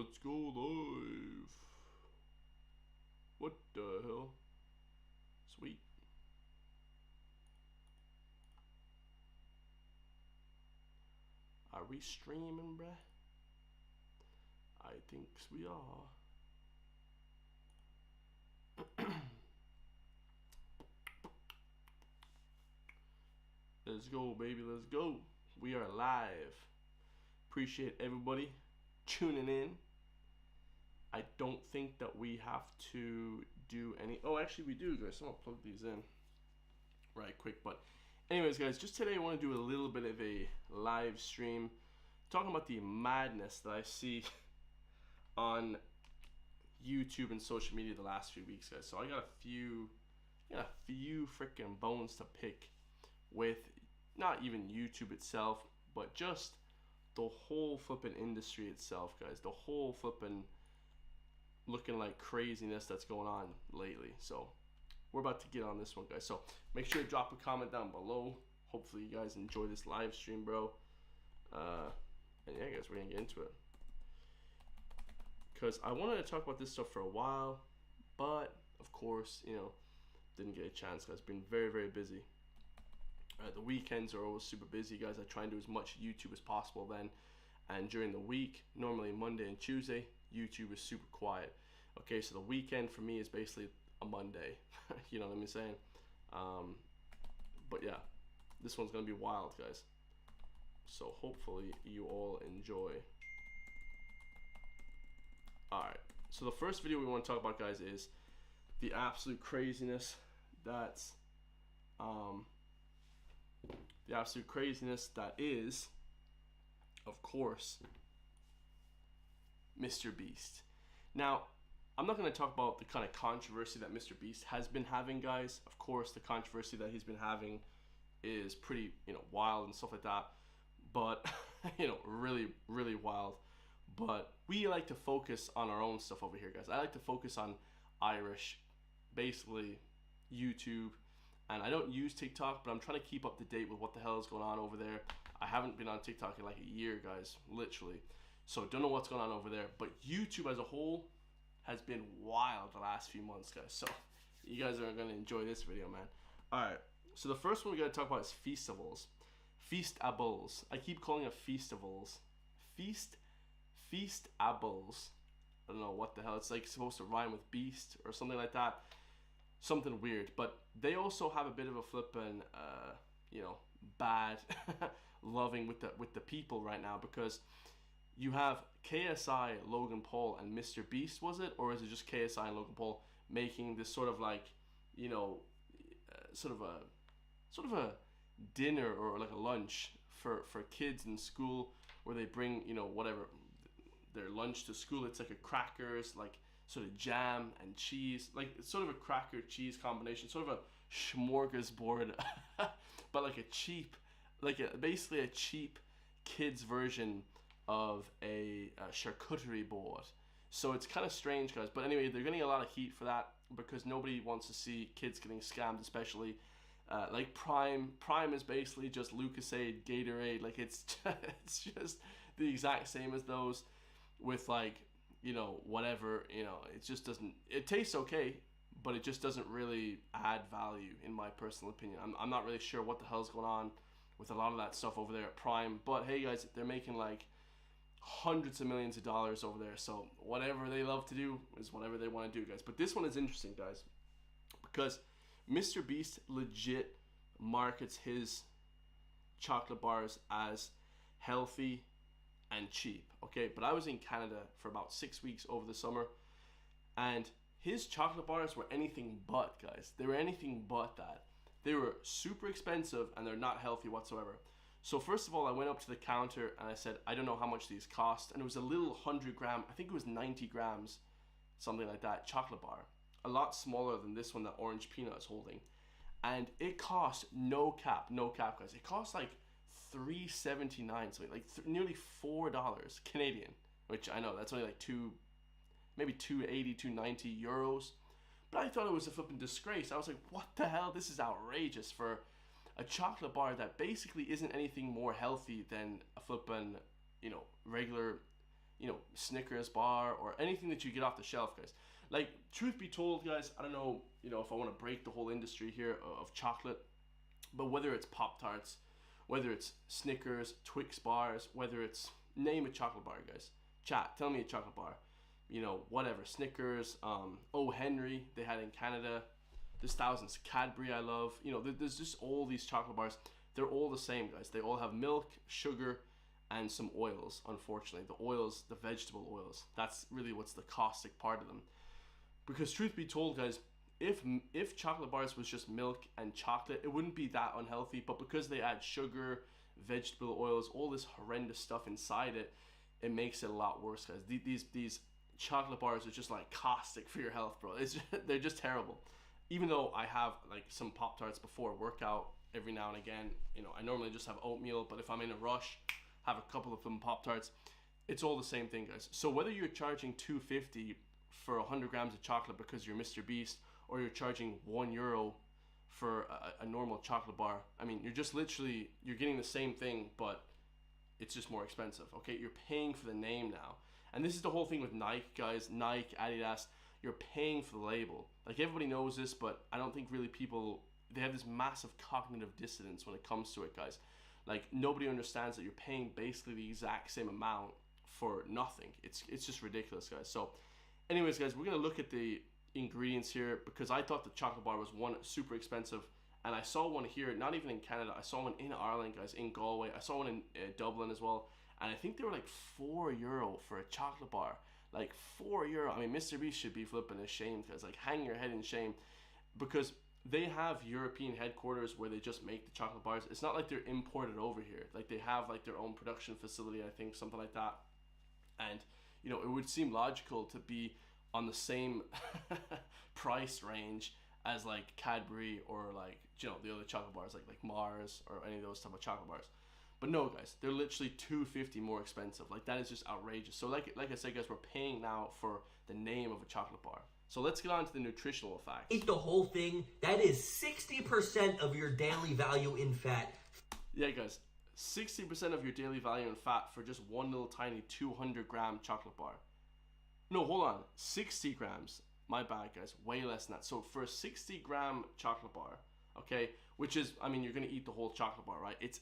Let's go live. What the hell? Sweet. Are we streaming, bruh? I think we are. Let's go, baby. Let's go. We are live. Appreciate everybody tuning in. I don't think that we have to do any. Oh, actually, we do, guys. I'm gonna plug these in right quick. But, anyways, guys, just today I want to do a little bit of a live stream talking about the madness that I see on YouTube and social media the last few weeks, guys. So I got a few freaking bones to pick with not even YouTube itself, but just the whole flipping industry itself, guys. The whole flipping looking like craziness that's going on lately. So we're about to get on this one, guys. So make sure to drop a comment down below. Hopefully you guys enjoy this live stream, bro. And yeah, guys, we're gonna get into it, because I wanted to talk about this stuff for a while, but of course, didn't get a chance, guys. Been very, very busy. The weekends are always super busy, guys. I try and do as much YouTube as possible then, and during the week, normally Monday and Tuesday, YouTube is super quiet. Okay, so the weekend for me is basically a Monday. You know what I'm saying? But yeah, this one's gonna be wild, guys. So hopefully you all enjoy. Alright, so the first video we want to talk about, guys, is the absolute craziness that's is, of course, Mr. Beast. Now, I'm not going to talk about the kind of controversy that Mr. Beast has been having, guys. Of course, the controversy that he's been having is pretty, wild and stuff like that. But, really, really wild. But we like to focus on our own stuff over here, guys. I like to focus on Irish, basically YouTube. And I don't use TikTok, but I'm trying to keep up to date with what the hell is going on over there. I haven't been on TikTok in like a year, guys, literally. So don't know what's going on over there. But YouTube as a whole has been wild the last few months, guys. So you guys are going to enjoy this video, man. All right. So the first one we got to talk about is festivals. Feastables. I keep calling it festivals. Feastables. I don't know what the hell. It's like supposed to rhyme with beast or something like that. Something weird. But they also have a bit of a flippin', bad loving with the people right now, because you have KSI, Logan Paul, and Mr. Beast, was it? Or is it just KSI and Logan Paul making this sort of like, sort of a dinner or like a lunch for kids in school, where they bring, whatever, their lunch to school. It's like a crackers, like sort of jam and cheese, like it's sort of a cracker cheese combination, sort of a smorgasbord, but like basically a cheap kids version of a charcuterie board. So it's kind of strange, guys. But anyway, they're getting a lot of heat for that because nobody wants to see kids getting scammed, especially like Prime is basically just Lucasade, Gatorade. Like it's just the exact same as those, with like, whatever, it just doesn't, it tastes okay, but it just doesn't really add value, in my personal opinion. I'm not really sure what the hell's going on with a lot of that stuff over there at Prime, but hey, guys, they're making like hundreds of millions of dollars over there, so whatever they love to do is whatever they want to do, guys. But this one is interesting, guys, because Mr. Beast legit markets his chocolate bars as healthy and cheap, okay? But I was in Canada for about 6 weeks over the summer, and his chocolate bars were anything but, guys. They were anything but that. They were super expensive, and they're not healthy whatsoever. So first of all, I went up to the counter and I said, I don't know how much these cost, and it was a little 100-gram, I think it was 90 grams, something like that, chocolate bar. A lot smaller than this one that Orange Peanut is holding. And it cost, no cap, guys. It cost like $3.79, something like nearly $4 Canadian, which I know that's only like maybe 280, 290 euros. But I thought it was a flipping disgrace. I was like, what the hell? This is outrageous for a chocolate bar that basically isn't anything more healthy than a flipping, regular you know, Snickers bar or anything that you get off the shelf, guys. Like, truth be told, guys, I don't know, you know, if I want to break the whole industry here of chocolate, but whether it's Pop-Tarts, whether it's Snickers, Twix bars, whether it's, name a chocolate bar, guys. Chat, tell me a chocolate bar. You know, whatever, Snickers, O. Henry, they had in Canada. There's thousands. Cadbury, I love. You know, there's just all these chocolate bars. They're all the same, guys. They all have milk, sugar, and some oils, unfortunately. The oils, the vegetable oils. That's really what's the caustic part of them. Because truth be told, guys, if chocolate bars was just milk and chocolate, it wouldn't be that unhealthy. But because they add sugar, vegetable oils, all this horrendous stuff inside it, it makes it a lot worse, guys. These chocolate bars are just like caustic for your health, bro. They're just terrible. Even though I have like some Pop-Tarts before workout every now and again, you know, I normally just have oatmeal, but if I'm in a rush, have a couple of them Pop-Tarts. It's all the same thing, guys. So whether you're charging $2.50 for 100 grams of chocolate because you're Mr. Beast, or you're charging €1 for a normal chocolate bar, I mean, you're just literally, you're getting the same thing, but it's just more expensive, okay? You're paying for the name now. And this is the whole thing with Nike, guys. Nike, Adidas, you're paying for the label. Like, everybody knows this, but I don't think really people, they have this massive cognitive dissonance when it comes to it, guys. Like, nobody understands that you're paying basically the exact same amount for nothing. It's just ridiculous, guys. So anyways, guys, we're gonna look at the ingredients here, because I thought the chocolate bar was one, super expensive, and I saw one here, not even in Canada, I saw one in Ireland, guys, in Galway. I saw one in Dublin as well, and I think they were like €4 for a chocolate bar. Like €4. I mean, Mr. Beast should be flipping ashamed, guys. Like, hang your head in shame, because they have European headquarters where they just make the chocolate bars. It's not like they're imported over here. Like, they have like their own production facility, I think, something like that. And you know, it would seem logical to be on the same price range as like Cadbury or like, you know, the other chocolate bars like Mars or any of those type of chocolate bars. But no, guys, they're literally $2.50 more expensive. Like, that is just outrageous. So like I said, guys, we're paying now for the name of a chocolate bar. So let's get on to the nutritional facts. Eat the whole thing. That is 60% of your daily value in fat. Yeah, guys, 60% of your daily value in fat for just one little tiny 200-gram chocolate bar. No, hold on, 60 grams. My bad, guys, way less than that. So for a 60-gram chocolate bar, okay, which is, I mean, you're gonna eat the whole chocolate bar, right? It's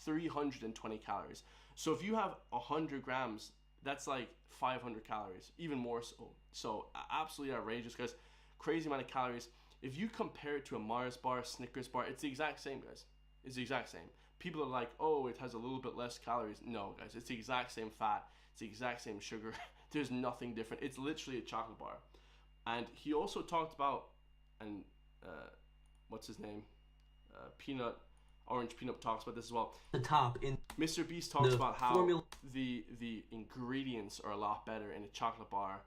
320 calories. So if you have 100 grams, that's like 500 calories, even more so. So absolutely outrageous, guys. Crazy amount of calories. If you compare it to a Mars bar, Snickers bar, it's the exact same, guys. It's the exact same. People are like, oh, it has a little bit less calories. No, guys, it's the exact same fat. It's the exact same sugar. There's nothing different. It's literally a chocolate bar. And he also talked about, and what's his name? Orange Peanut talks about this as well. The top in Mr. Beast talks about how the ingredients are a lot better in a chocolate bar,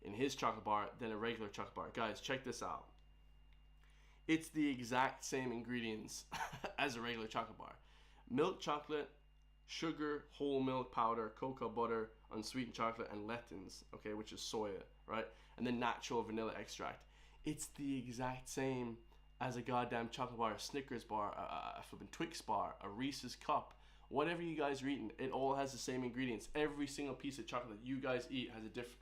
in his chocolate bar, than a regular chocolate bar. Guys, check this out. It's the exact same ingredients as a regular chocolate bar. Milk chocolate, sugar, whole milk powder, cocoa butter, unsweetened chocolate, and lectins, okay, which is soya, right? And then natural vanilla extract. It's the exact same as a goddamn chocolate bar, a Snickers bar, a flipping Twix bar, a Reese's cup, whatever you guys are eating, it all has the same ingredients. Every single piece of chocolate that you guys eat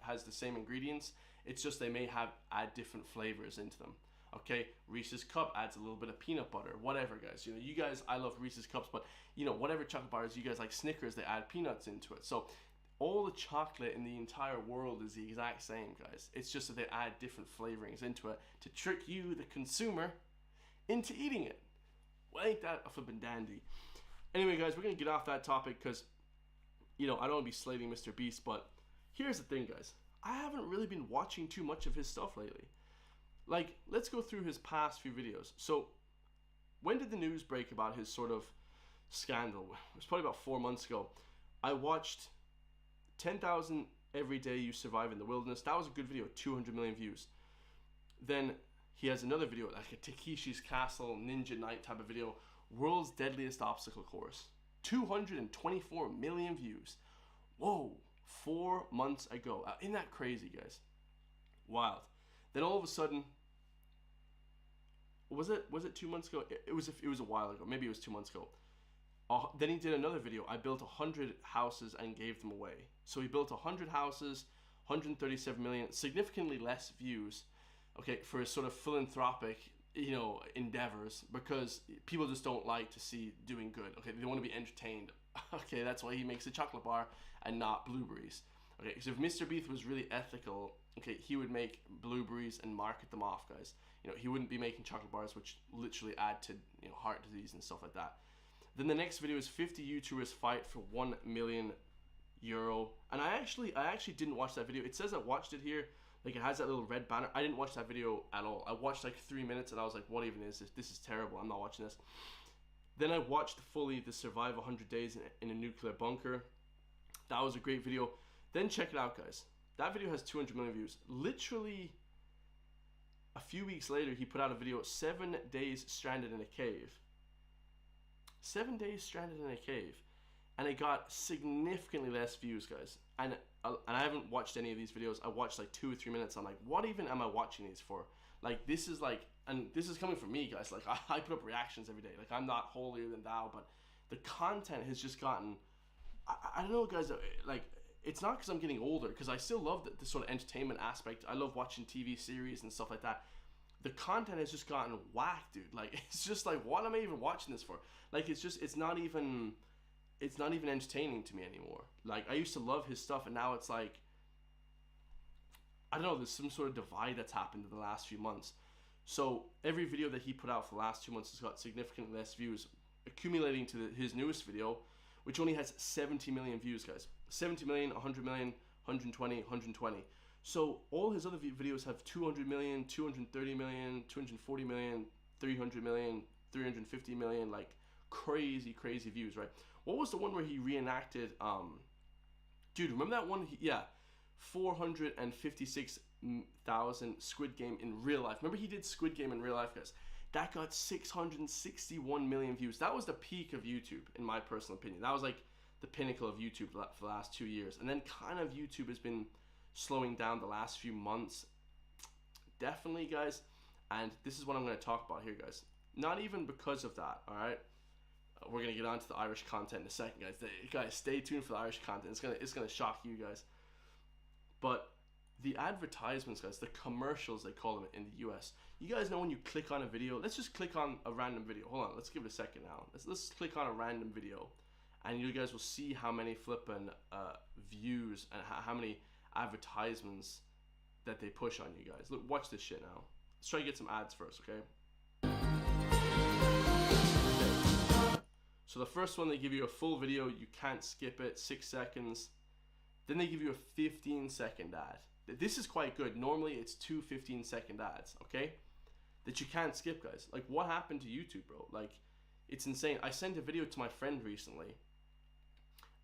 has the same ingredients. It's just they may add different flavors into them. Okay, Reese's cup adds a little bit of peanut butter, whatever, guys. You know, you guys, I love Reese's cups, but you know, whatever chocolate bars you guys like, Snickers, they add peanuts into it. So all the chocolate in the entire world is the exact same, guys. It's just that they add different flavorings into it to trick you, the consumer, into eating it. Well, ain't that a flippin' dandy? Anyway, guys, we're gonna get off that topic because, you know, I don't want to be slating Mr. Beast, but here's the thing, guys. I haven't really been watching too much of his stuff lately. Like, let's go through his past few videos. So, when did the news break about his sort of scandal? It was probably about 4 months ago. I watched 10,000 Every Day You Survive in the Wilderness. That was a good video, 200 million views. Then he has another video, like a Takeshi's Castle Ninja Night type of video, World's Deadliest Obstacle Course. 224 million views. Whoa, 4 months ago. Isn't that crazy, guys? Wild. Then all of a sudden, was it 2 months ago? It was a while ago. Maybe it was 2 months ago. Then he did another video. I built 100 houses and gave them away. So he built 100 houses, 137 million, significantly less views, okay, for his sort of philanthropic, you know, endeavors, because people just don't like to see doing good. Okay, they want to be entertained. Okay, that's why he makes a chocolate bar and not blueberries. Okay, so if Mr. Beast was really ethical, okay, he would make blueberries and market them off, guys. You know, he wouldn't be making chocolate bars which literally add to, you know, heart disease and stuff like that. Then the next video is 50 YouTubers fight for €1 million. And I actually didn't watch that video. It says I watched it here. Like, it has that little red banner. I didn't watch that video at all. I watched like 3 minutes and I was like, what even is this? This is terrible. I'm not watching this. Then I watched fully the Survive 100 Days in a Nuclear Bunker. That was a great video. Then check it out, guys. That video has 200 million views. Literally a few weeks later, he put out a video, 7 days stranded in a cave. 7 days stranded in a cave. And it got significantly less views, guys. And I haven't watched any of these videos. I watched like 2 or 3 minutes. I'm like, what even am I watching these for? Like, this is like, and this is coming from me, guys. Like, I put up reactions every day. Like, I'm not holier than thou, but the content has just gotten, I don't know, guys, like, it's not because I'm getting older, because I still love the sort of entertainment aspect. I love watching TV series and stuff like that. The content has just gotten whack, dude. Like, it's just like, what am I even watching this for? Like, it's not even entertaining to me anymore. Like, I used to love his stuff, and now it's like, I don't know, there's some sort of divide that's happened in the last few months. So every video that he put out for the last 2 months has got significantly less views, accumulating to his newest video, which only has 70 million views, guys. 70 million, 100 million, 120, 120. So all his other videos have 200 million, 230 million, 240 million, 300 million, 350 million, like crazy views, right? What was the one where he reenacted, dude, remember that one? Yeah, 456,000 Squid Game in real life. Remember he did Squid Game in real life, guys? That got 661 million views. That was the peak of YouTube, in my personal opinion. That was like the pinnacle of YouTube for the last 2 years. And then kind of YouTube has been slowing down the last few months. Definitely, guys. And this is what I'm going to talk about here, guys. Not even because of that, all right? We're going to get on to the Irish content in a second, guys. Guys, stay tuned for the Irish content. It's gonna shock you guys. But the advertisements, guys, the commercials, they call them in the US. You guys know when you click on a video, let's just click on a random video. Hold on, let's give it a second now. Let's click on a random video, and you guys will see how many flipping views and how many advertisements that they push on you guys. Look, watch this shit now. Let's try to get some ads first, okay? So the first one, they give you a full video, you can't skip it, 6 seconds. Then they give you a 15-second ad. This is quite good. Normally it's 2 15-second ads, okay? That you can't skip, guys. Like, what happened to YouTube, bro? Like, it's insane. I sent a video to my friend recently,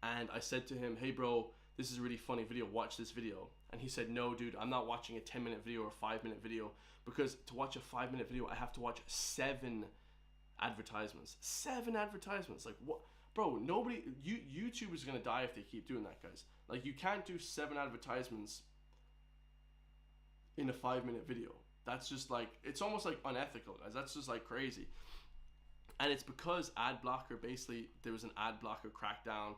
and I said to him, hey bro, this is a really funny video, watch this video. And he said, no dude, I'm not watching a 10-minute video or a 5-minute video, because to watch a 5-minute video I have to watch 7 advertisements. 7 advertisements. Like, what, bro? Nobody, YouTube is gonna die if they keep doing that, guys. Like, you can't do 7 advertisements in a 5-minute video. That's just like, it's almost like unethical, guys. That's just like crazy. And it's because ad blocker, basically there was an ad blocker crackdown.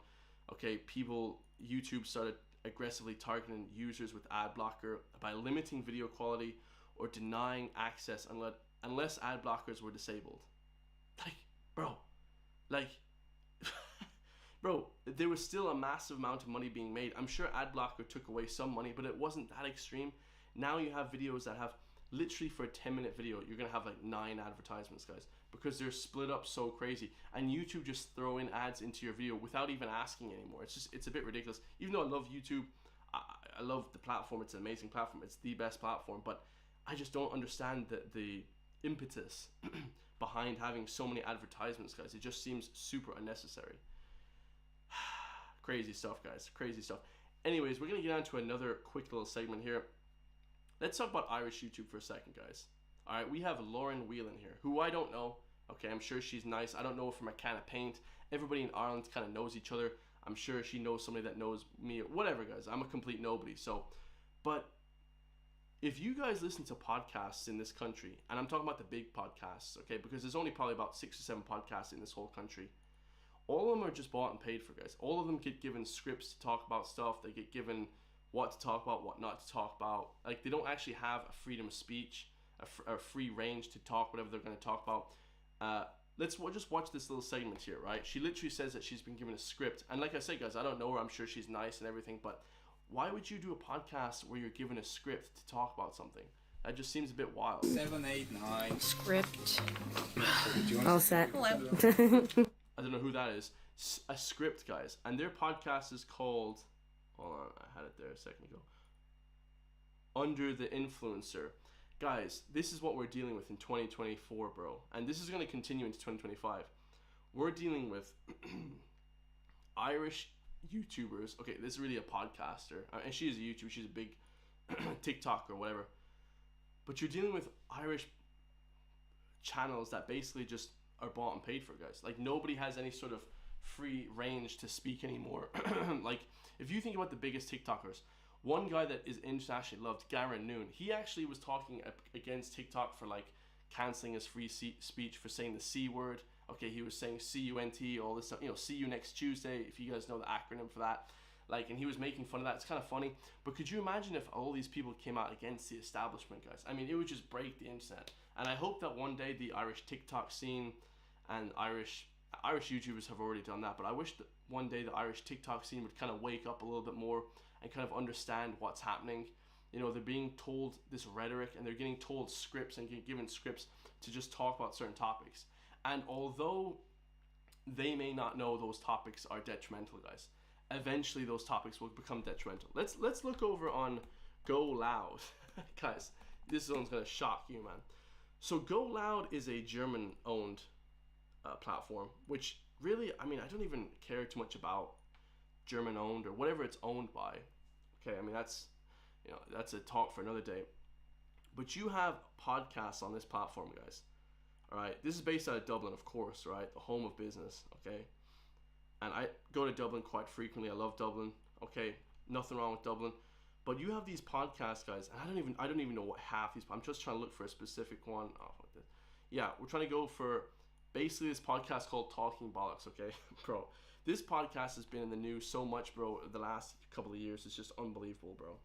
Okay, YouTube started aggressively targeting users with ad blocker by limiting video quality or denying access unless ad blockers were disabled. Like, bro, like, bro, there was still a massive amount of money being made. I'm sure ad blocker took away some money, but it wasn't that extreme. Now you have videos that have, literally for a 10-minute video, you're gonna have like 9 advertisements, guys, because they're split up so crazy. And YouTube just throw in ads into your video without even asking anymore. It's a bit ridiculous. Even though I love YouTube, I love the platform. It's an amazing platform. It's the best platform, but I just don't understand the impetus behind having so many advertisements, guys. It just seems super unnecessary. Crazy stuff, guys. Crazy stuff. Anyways, we're gonna get on to another quick little segment here. Let's talk about Irish YouTube for a second, guys. All right, we have Lauren Whelan here, who I don't know. Okay, I'm sure she's nice. I don't know her from a can of paint. Everybody in Ireland kind of knows each other. I'm sure she knows somebody that knows me. Whatever, guys. I'm a complete nobody. So, but if you guys listen to podcasts in this country, and I'm talking about the big podcasts, okay, because there's only probably about 6 or 7 podcasts in this whole country, all of them are just bought and paid for, guys. All of them get given scripts to talk about stuff. They get given what to talk about, what not to talk about. Like, they don't actually have a freedom of speech, a free range to talk whatever they're going to talk about. We'll just watch this little segment here, right? She literally says that she's been given a script. And like I said, guys, I don't know her. I'm sure she's nice and everything. But why would you do a podcast where you're given a script to talk about something? That just seems a bit wild. 7, 8, 9. Script. All set. I don't know who that is. A script, guys. And their podcast is called... Hold on, I had it there a second ago. Under the Influencer. Guys, this is what we're dealing with in 2024, bro. And this is going to continue into 2025. We're dealing with Irish YouTubers. Okay, this is really a podcaster. And she is a YouTuber. She's a big TikTok or whatever. But you're dealing with Irish channels that basically just are bought and paid for, guys. Like, nobody has any sort of free range to speak anymore. Like, if you think about the biggest TikTokers, one guy that is internationally loved, Garen Noon, he actually was talking against TikTok for like canceling his free speech for saying the C word. Okay, he was saying CUNT, all this stuff, see you next Tuesday, if you guys know the acronym for that. Like, and he was making fun of that. It's kind of funny. But could you imagine if all these people came out against the establishment, guys? I mean, it would just break the internet. And I hope that one day the Irish TikTok scene and Irish YouTubers have already done that. But I wish that one day the Irish TikTok scene would kind of wake up a little bit more and kind of understand what's happening. They're being told this rhetoric and they're getting told scripts and getting given scripts to just talk about certain topics. And although they may not know those topics are detrimental, guys, eventually those topics will become detrimental. Let's look over on Go Loud. Guys, this one's gonna shock you, man. So Go Loud is a German-owned platform, which really, I mean, I don't even care too much about German-owned or whatever it's owned by. Okay, I mean, that's a talk for another day. But you have podcasts on this platform, guys. All right, this is based out of Dublin, of course, right? The home of business, okay? And I go to Dublin quite frequently. I love Dublin. Okay, nothing wrong with Dublin. But you have these podcasts, guys, and I don't even know what half these. I'm just trying to look for a specific one. Oh, fuck this. Yeah, we're trying to go for basically this podcast called Talking Bollocks. Okay, bro, this podcast has been in the news so much, bro. The last couple of years, it's just unbelievable, bro.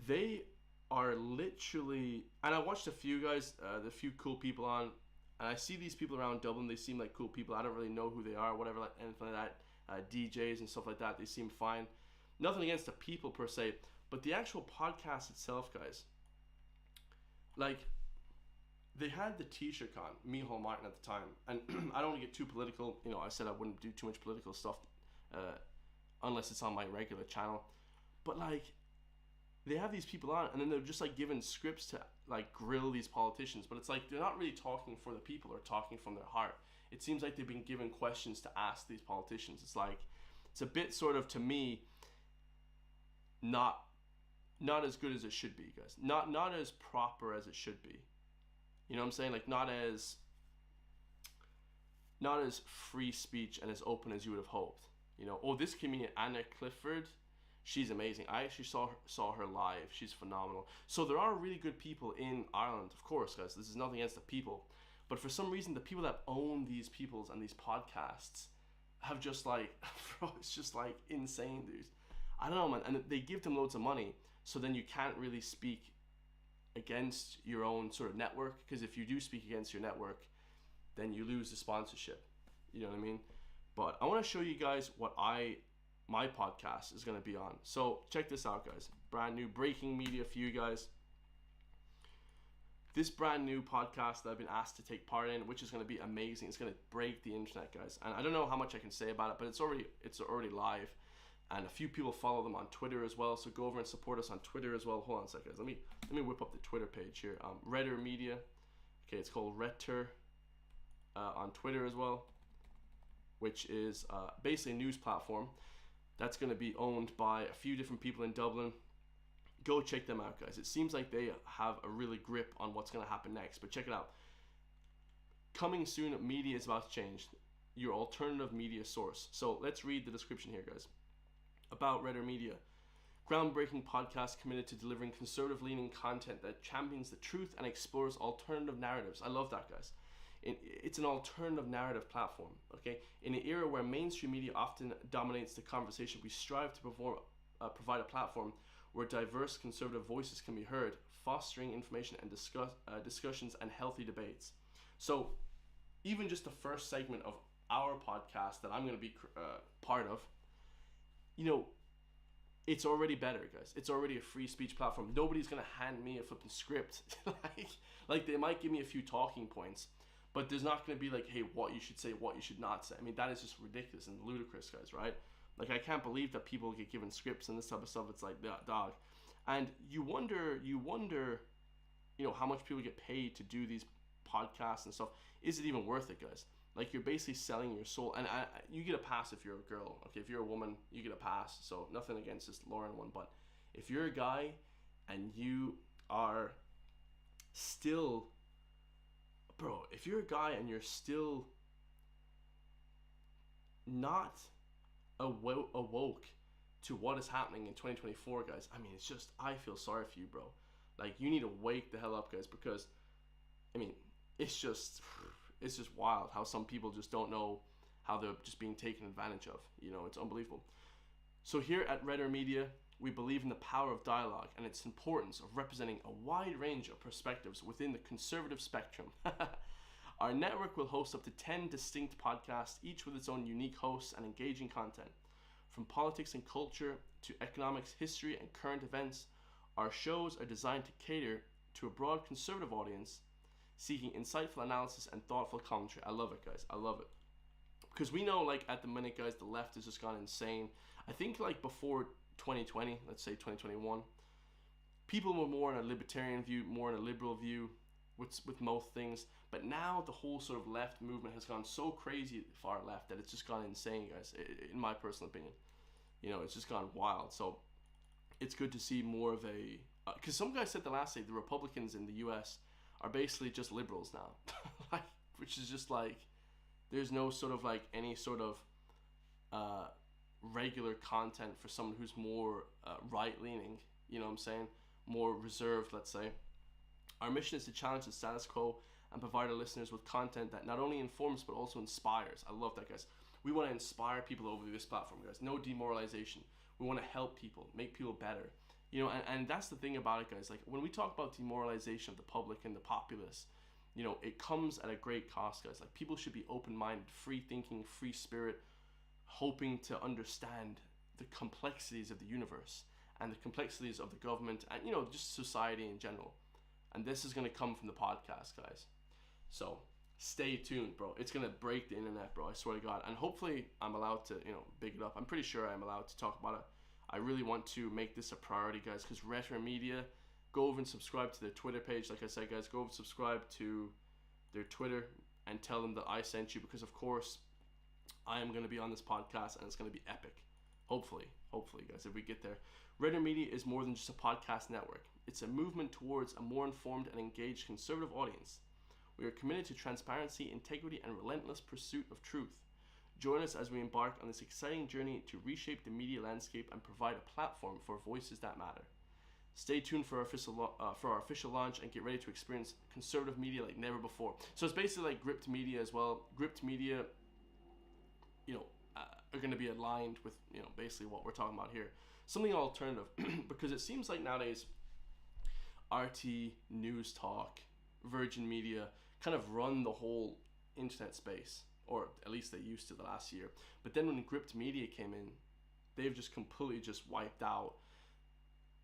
They are literally, and I watched a few guys, the few cool people on. And I see these people around Dublin. They seem like cool people. I don't really know who they are, whatever, like anything like that. DJs and stuff like that. They seem fine. Nothing against the people per se, but the actual podcast itself, guys. Like, they had the Taoiseach on, Micheál Martin at the time, and I don't want to get too political. I said I wouldn't do too much political stuff unless it's on my regular channel. But like, they have these people on, and then they're just like given scripts to like grill these politicians, but it's like they're not really talking for the people or talking from their heart. It seems like they've been given questions to ask these politicians. It's like, it's a bit sort of, to me, not as good as it should be, guys. Not as proper as it should be. You know what I'm saying? Like, not as free speech and as open as you would have hoped. This comedian Anna Clifford, she's amazing. I actually saw her live. She's phenomenal. So there are really good people in Ireland, of course, guys. This is nothing against the people. But for some reason, the people that own these peoples and these podcasts have just like, bro, it's just like insane, dude. I don't know, man. And they give them loads of money, so then you can't really speak against your own sort of network, because if you do speak against your network, then you lose the sponsorship. You know what I mean? But I want to show you guys what my podcast is going to be on. So check this out, guys. Brand new breaking media for you guys. This brand new podcast that I've been asked to take part in, which is going to be amazing. It's going to break the internet, guys. And I don't know how much I can say about it, but it's already live. And a few people follow them on Twitter as well. So go over and support us on Twitter as well. Hold on a second, guys. Let me whip up the Twitter page here. Redder Media. Okay, it's called Redder on Twitter as well, which is basically a news platform that's going to be owned by a few different people in Dublin. Go check them out, guys. It seems like they have a really grip on what's going to happen next. But check it out. Coming soon, media is about to change. Your alternative media source. So let's read the description here, guys. About Redder Media. Groundbreaking podcast committed to delivering conservative-leaning content that champions the truth and explores alternative narratives. I love that, guys. It's an alternative narrative platform. Okay, in an era where mainstream media often dominates the conversation, we strive to provide a platform where diverse conservative voices can be heard, fostering information and discussions and healthy debates. So, even just the first segment of our podcast that I'm going to be part of, you know, it's already better, guys. It's already a free speech platform. Nobody's gonna hand me a flipping script. like they might give me a few talking points, but there's not gonna be like, hey, what you should say, what you should not say. I mean, that is just ridiculous and ludicrous, guys, right? Like, I can't believe that people get given scripts and this type of stuff. It's like, dog. And you wonder, you know, how much people get paid to do these podcasts and stuff. Is it even worth it, guys? Like, you're basically selling your soul. And you get a pass if you're a girl. Okay, if you're a woman, you get a pass. So nothing against this Lauren one. But if you're a guy and you are still... Bro, if you're a guy and you're still not awoke to what is happening in 2024, guys, I mean, it's just... I feel sorry for you, bro. Like, you need to wake the hell up, guys. Because, I mean, it's just wild how some people just don't know how they're just being taken advantage of. You know, it's unbelievable. So here at Redder Media, we believe in the power of dialogue and its importance of representing a wide range of perspectives within the conservative spectrum. Our network will host up to 10 distinct podcasts, each with its own unique hosts and engaging content. From politics and culture to economics, history, and current events, our shows are designed to cater to a broad conservative audience seeking insightful analysis and thoughtful commentary. I love it, guys. I love it. Because we know, like, at the minute, guys, the left has just gone insane. I think, like, before 2020, let's say 2021, people were more in a libertarian view, more in a liberal view with most things. But now the whole sort of left movement has gone so crazy far left that it's just gone insane, guys, in my personal opinion. You know, it's just gone wild. So it's good to see more of a... Because some guys said the last day, the Republicans in the U.S. are basically just liberals now. Like, which is just like, there's no sort of like any sort of regular content for someone who's more right-leaning, you know what I'm saying, more reserved, let's say. Our mission is to challenge the status quo and provide our listeners with content that not only informs but also inspires. I love that, guys. We want to inspire people over this platform, guys. No demoralization. We want to help people, make people better. You know, and that's the thing about it, guys. Like, when we talk about demoralization of the public and the populace, you know, it comes at a great cost, guys. Like, people should be open-minded, free-thinking, free spirit, hoping to understand the complexities of the universe and the complexities of the government and, you know, just society in general. And this is going to come from the podcast, guys. So stay tuned, bro. It's going to break the internet, bro. I swear to God. And hopefully I'm allowed to, you know, big it up. I'm pretty sure I'm allowed to talk about it. I really want to make this a priority, guys, because Retro Media, go over and subscribe to their Twitter page. Like I said, guys, go over and subscribe to their Twitter and tell them that I sent you, because, of course, I am going to be on this podcast and it's going to be epic. Hopefully, guys, if we get there. Redder Media is more than just a podcast network. It's a movement towards a more informed and engaged conservative audience. We are committed to transparency, integrity, and relentless pursuit of truth. Join us as we embark on this exciting journey to reshape the media landscape and provide a platform for voices that matter. Stay tuned for our official launch and get ready to experience conservative media like never before. So it's basically like Gripped Media as well. Gripped Media, you know, are going to be aligned with, you know, basically what we're talking about here. Something alternative, because it seems like nowadays RT, News Talk, Virgin Media kind of run the whole internet space, or at least they used to the last year. But then when Gripped Media came in, they've just completely just wiped out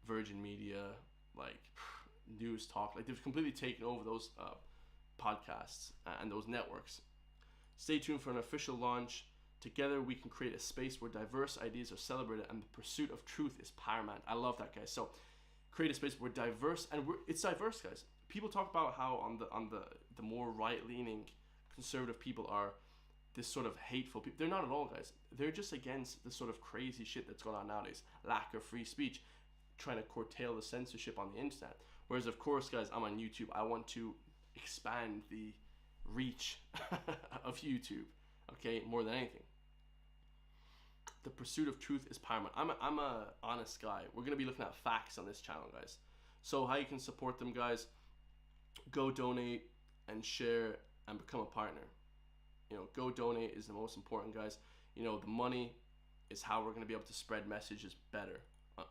Virgin Media, like News Talk. Like, they've completely taken over those podcasts and those networks. Stay tuned for an official launch. Together we can create a space where diverse ideas are celebrated and the pursuit of truth is paramount. I love that, guys. So create a space where diverse, and it's diverse, guys. People talk about how on the more right-leaning conservative people are this sort of hateful people. They're not at all, guys. They're just against the sort of crazy shit that's going on nowadays. Lack of free speech, trying to curtail the censorship on the internet. Whereas, of course, guys, I'm on YouTube. I want to expand the reach of YouTube, okay, more than anything. The pursuit of truth is paramount. I'm a honest guy. We're going to be looking at facts on this channel, guys. So how you can support them, guys, go donate and share and become a partner. You know, go donate is the most important, guys. You know, the money is how we're going to be able to spread messages better,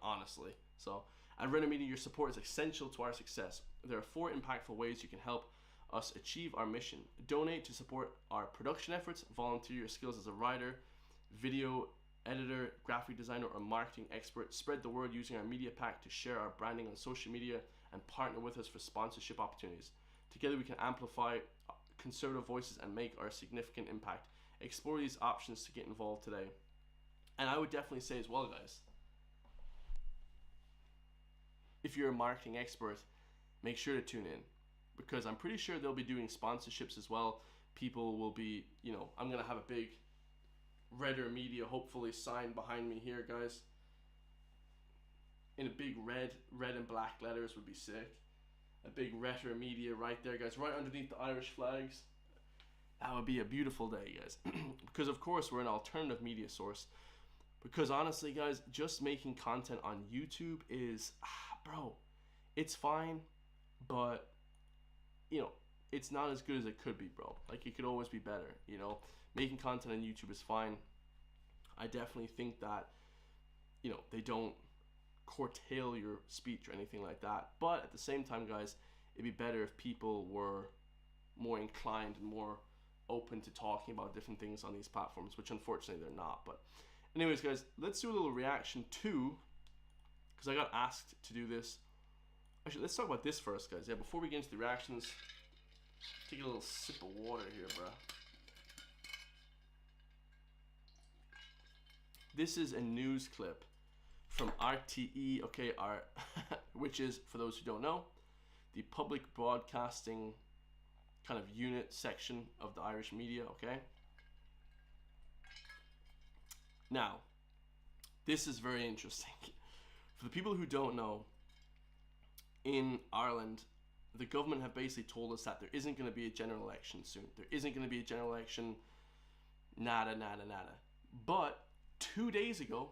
honestly. So at Renner Media, your support is essential to our success. There are 4 impactful ways you can help us achieve our mission. Donate to support our production efforts. Volunteer your skills as a writer, video editor, graphic designer, or marketing expert. Spread the word using our media pack to share our branding on social media, and partner with us for sponsorship opportunities. Together we can amplify conservative voices and make our significant impact. Explore these options to get involved today. And I would definitely say as well, guys, if you're a marketing expert, make sure to tune in, because I'm pretty sure they'll be doing sponsorships as well. People will be, you know, I'm gonna have a big Redder Media hopefully sign behind me here, guys, in a big red and black letters would be sick. A big Redder Media right there, guys, right underneath the Irish flags. That would be a beautiful day, guys. Because of course we're an alternative media source. Because honestly, guys, just making content on YouTube is, bro, it's fine, but you know, it's not as good as it could be, bro. Like, it could always be better, you know. Making content on YouTube is fine. I definitely think that, you know, they don't curtail your speech or anything like that. But at the same time, guys, it'd be better if people were more inclined and more open to talking about different things on these platforms, which unfortunately they're not. But anyways, guys, let's do a little reaction to, because I got asked to do this. Actually, let's talk about this first, guys. Yeah, before we get into the reactions, take a little sip of water here, bro. This is a news clip from RTE, okay, which is, for those who don't know, the public broadcasting kind of unit section of the Irish media, okay? Now, this is very interesting. For the people who don't know, in Ireland, the government have basically told us that there isn't going to be a general election soon. There isn't going to be a general election, nada. But 2 days ago,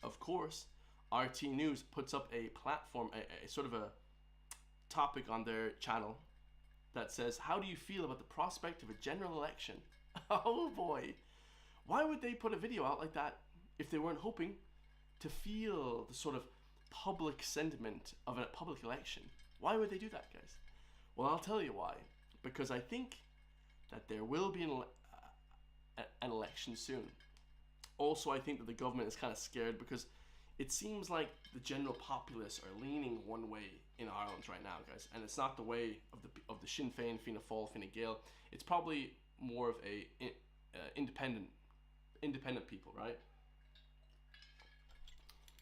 of course, RT News puts up a platform, a sort of a topic on their channel that says, how do you feel about the prospect of a general election? Oh boy. Why would they put a video out like that if they weren't hoping to feel the sort of public sentiment of a public election? Why would they do that, guys? Well, I'll tell you why. Because I think that there will be an election soon. Also, I think that the government is kind of scared because it seems like the general populace are leaning one way in Ireland right now, guys, and it's not the way of the Sinn Féin, Fianna Fáil, Fine Gael. It's probably more of a independent people, right?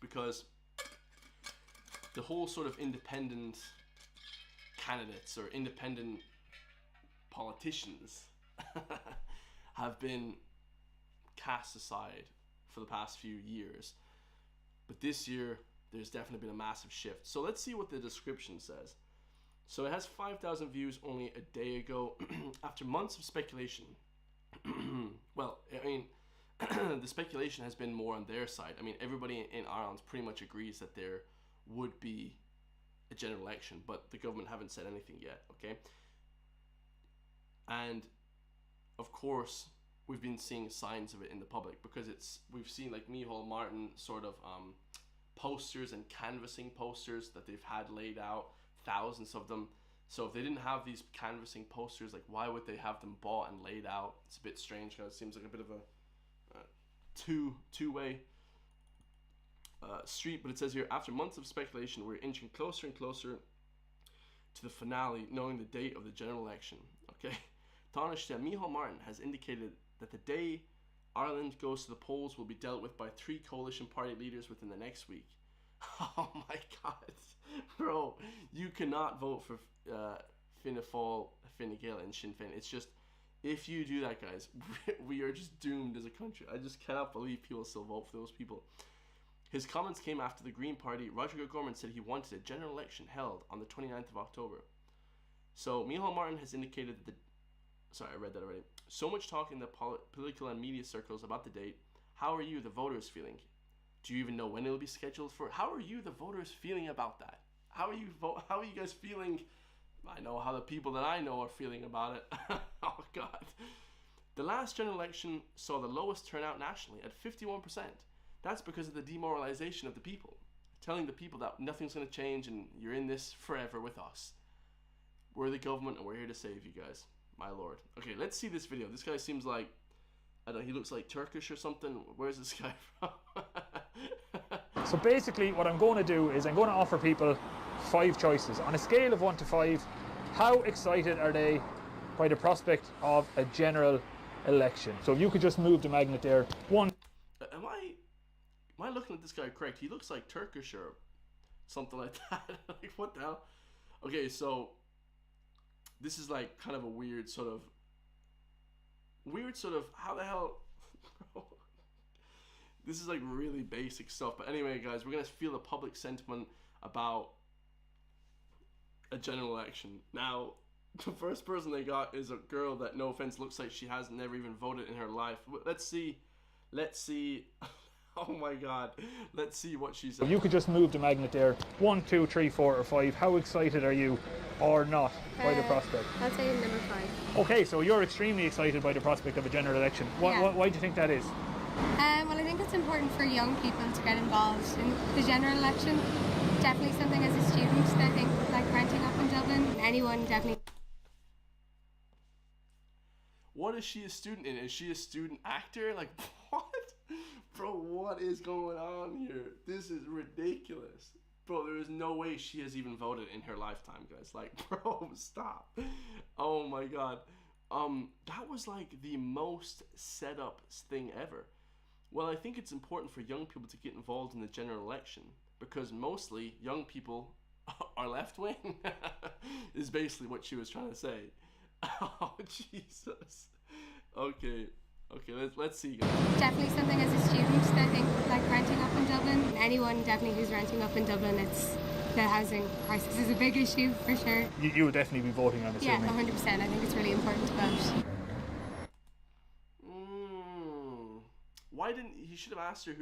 Because the whole sort of independent candidates or independent politicians have been cast aside for the past few years, but this year there's definitely been a massive shift. So let's see what the description says. So it has 5,000 views only a day ago. After months of speculation, well, I mean, the speculation has been more on their side. I mean, everybody in Ireland pretty much agrees that there would be a general election, but the government haven't said anything yet, okay? And of course, we've been seeing signs of it in the public, because we've seen like Micheál Martin sort of posters and canvassing posters that they've had laid out, thousands of them. So if they didn't have these canvassing posters, like, why would they have them bought and laid out? It's a bit strange, because it seems like a bit of a two-way street. But it says here, after months of speculation, we're inching closer and closer to the finale, knowing the date of the general election. Okay, Taoiseach Micheál Martin has indicated that the day Ireland goes to the polls will be dealt with by 3 coalition party leaders within the next week. Oh my god, bro, you cannot vote for Fianna Fáil, Fine Gael and Sinn Féin. It's just, if you do that, guys, we are just doomed as a country. I just cannot believe people still vote for those people. His comments came after the Green Party, Roger O'Gorman, said he wanted a general election held on the 29th of October. So Micheál Martin has indicated that sorry, I read that already. So much talk in the political and media circles about the date. How are you, the voters, feeling? Do you even know when it will be scheduled for? How are you, the voters, feeling about that? How are you guys feeling I know how the people that I know are feeling about it. Oh God. The last general election saw the lowest turnout nationally at 51%. That's because of the demoralization of the people, telling the people that nothing's going to change and you're in this forever with us. We're the government and we're here to save you guys. My lord. Okay, let's see this video. This guy seems like, I don't know, he looks like Turkish or something. Where's this guy from? So basically what I'm going to do is I'm going to offer people 5 choices. On a scale of 1 to 5, how excited are they by the prospect of a general election? So if you could just move the magnet there. 1. Am I looking at this guy correct? He looks like Turkish or something like that. Like, what the hell? Okay, so this is like kind of a weird sort of, how the hell? This is like really basic stuff. But anyway, guys, we're going to feel the public sentiment about a general election. Now, the first person they got is a girl that, no offense, looks like she has never even voted in her life. Let's see. Oh my God. Let's see what she said. If you could just move the magnet there. 1, 2, 3, 4 or 5. How excited are you or not by the prospect? I'll say number 5. Okay, so you're extremely excited by the prospect of a general election. Why do you think that is? Well, I think it's important for young people to get involved in the general election. Definitely something as a student that I think, like renting up in Dublin, anyone definitely. What is she a student in? Is she a student actor? Like, what? Bro, what is going on here? This is ridiculous. Bro, there is no way she has even voted in her lifetime, guys. Like, bro, stop. Oh my God. That was like the most set up thing ever. Well, I think it's important for young people to get involved in the general election because mostly young people are left-wing is basically what she was trying to say. Oh, Jesus. Okay, let's see, guys. Definitely something as a student that I think, like renting up in Dublin, anyone definitely who's renting up in Dublin, it's the housing crisis is a big issue for sure. You would definitely be voting on it. Yeah, 100%. I think it's really important to vote. Why didn't he should have asked her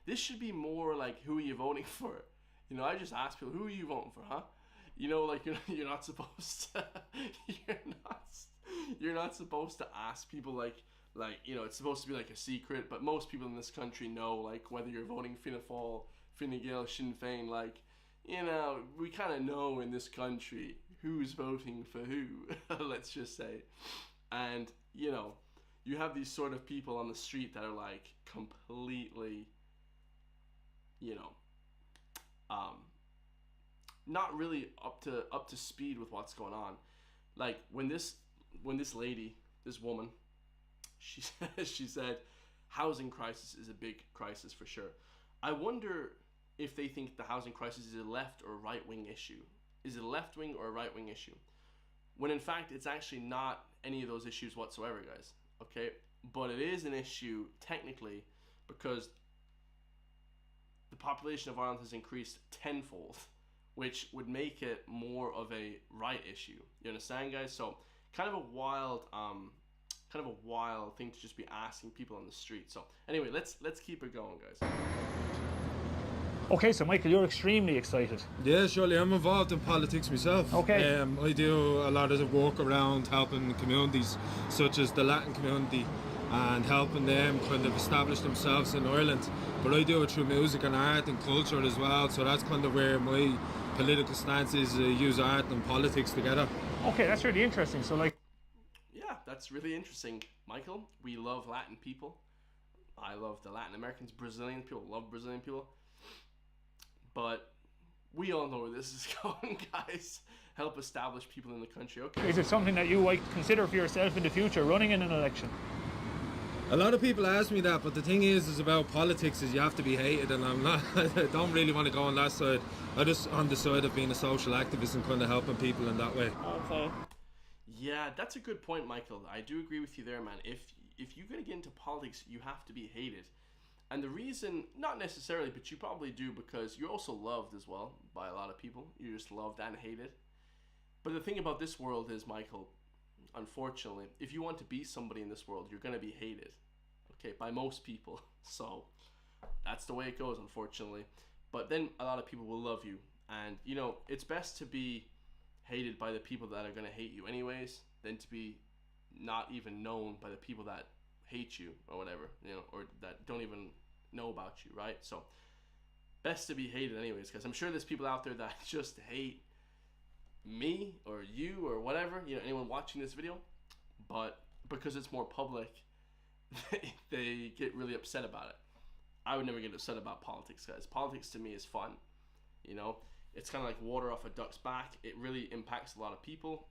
this should be more like, who are you voting for? You know, I just ask people, who are you voting for, huh? You know, like you're not supposed to you're not supposed to ask people like you know, it's supposed to be like a secret, but most people in this country know, like, whether you're voting Fianna Fáil, Fine Gael, Sinn Féin, like, you know, we kind of know in this country who's voting for who, let's just say. And, you know, you have these sort of people on the street that are like completely, you know, not really up to speed with what's going on. Like when this lady, this woman, she said housing crisis is a big crisis for sure. I wonder if they think the housing crisis is a left or right wing issue. Is it a left wing or a right wing issue? When in fact it's actually not any of those issues whatsoever, guys. Okay, but it is an issue technically because the population of Ireland has increased tenfold, which would make it more of a right issue. You understand, guys? So kind of a wild thing to just be asking people on the street. So anyway, let's keep it going, guys. Okay, so Michael, you're extremely excited. Yeah, surely. I'm involved in politics myself. Okay. I do a lot of work around helping communities such as the Latin community and helping them kind of establish themselves in Ireland. But I do it through music and art and culture as well, so that's kind of where my political stance is, use art and politics together. Okay, that's really interesting. So like, yeah, that's really interesting, Michael. We love Latin people. I love the Latin Americans, Brazilian people, love Brazilian people. But we all know where this is going, guys. Help establish people in the country. Okay. Is it something that you might consider for yourself in the future, running in an election? A lot of people ask me that, but the thing is about politics is you have to be hated, and I'm not. I don't really want to go on that side. I'm just on the side of being a social activist and kind of helping people in that way. Okay. Yeah, that's a good point, Michael. I do agree with you there, man. If you're gonna get into politics, you have to be hated. And the reason, not necessarily, but you probably do because you're also loved as well by a lot of people. You're just loved and hated. But the thing about this world is, Michael, unfortunately, if you want to be somebody in this world, you're going to be hated, okay, by most people. So that's the way it goes, unfortunately. But then a lot of people will love you. And, you know, it's best to be hated by the people that are going to hate you anyways than to be not even known by the people that hate you or whatever, you know, or that don't even know about you, right? So best to be hated anyways, because I'm sure there's people out there that just hate me or you or whatever, you know, anyone watching this video, but because it's more public, they get really upset about it. I would never get upset about politics, guys. Politics to me is fun, you know. It's kind of like water off a duck's back. It really impacts a lot of people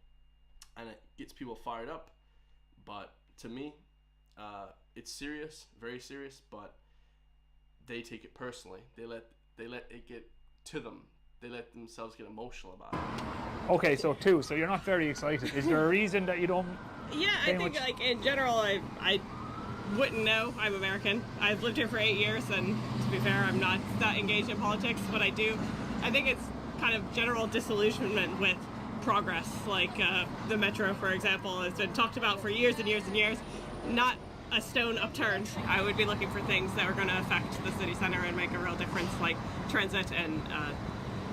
and it gets people fired up, but to me, it's serious, very serious, but they take it personally. They let it get to them. They let themselves get emotional about it. Okay, so 2. So you're not very excited. Is there a reason that you don't? Yeah, I think like in general, I wouldn't know. I'm American. I've lived here for 8 years, and to be fair, I'm not that engaged in politics. But I think it's kind of general disillusionment with progress. Like the metro, for example, has been talked about for years and years and years. Not a stone upturned. I would be looking for things that are going to affect the city center and make a real difference, like transit and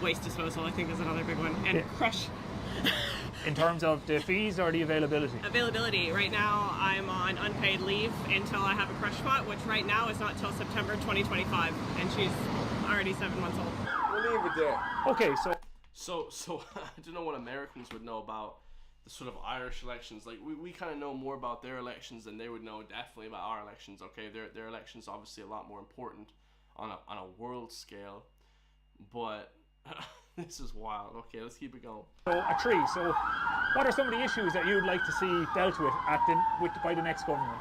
waste disposal, I think is another big one. And crush. In terms of the fees or the availability? Availability. Right now I'm on unpaid leave until I have a crush spot, which right now is not till September 2025, and she's already 7 months old. We'll leave it there. Okay, So I don't know what Americans would know about the sort of Irish elections. Like we kind of know more about their elections than they would know definitely about our elections. Okay, their elections obviously a lot more important on a world scale, but this is wild. Okay, let's keep it going. so a 3. So what are some of the issues that you'd like to see dealt with by the next government?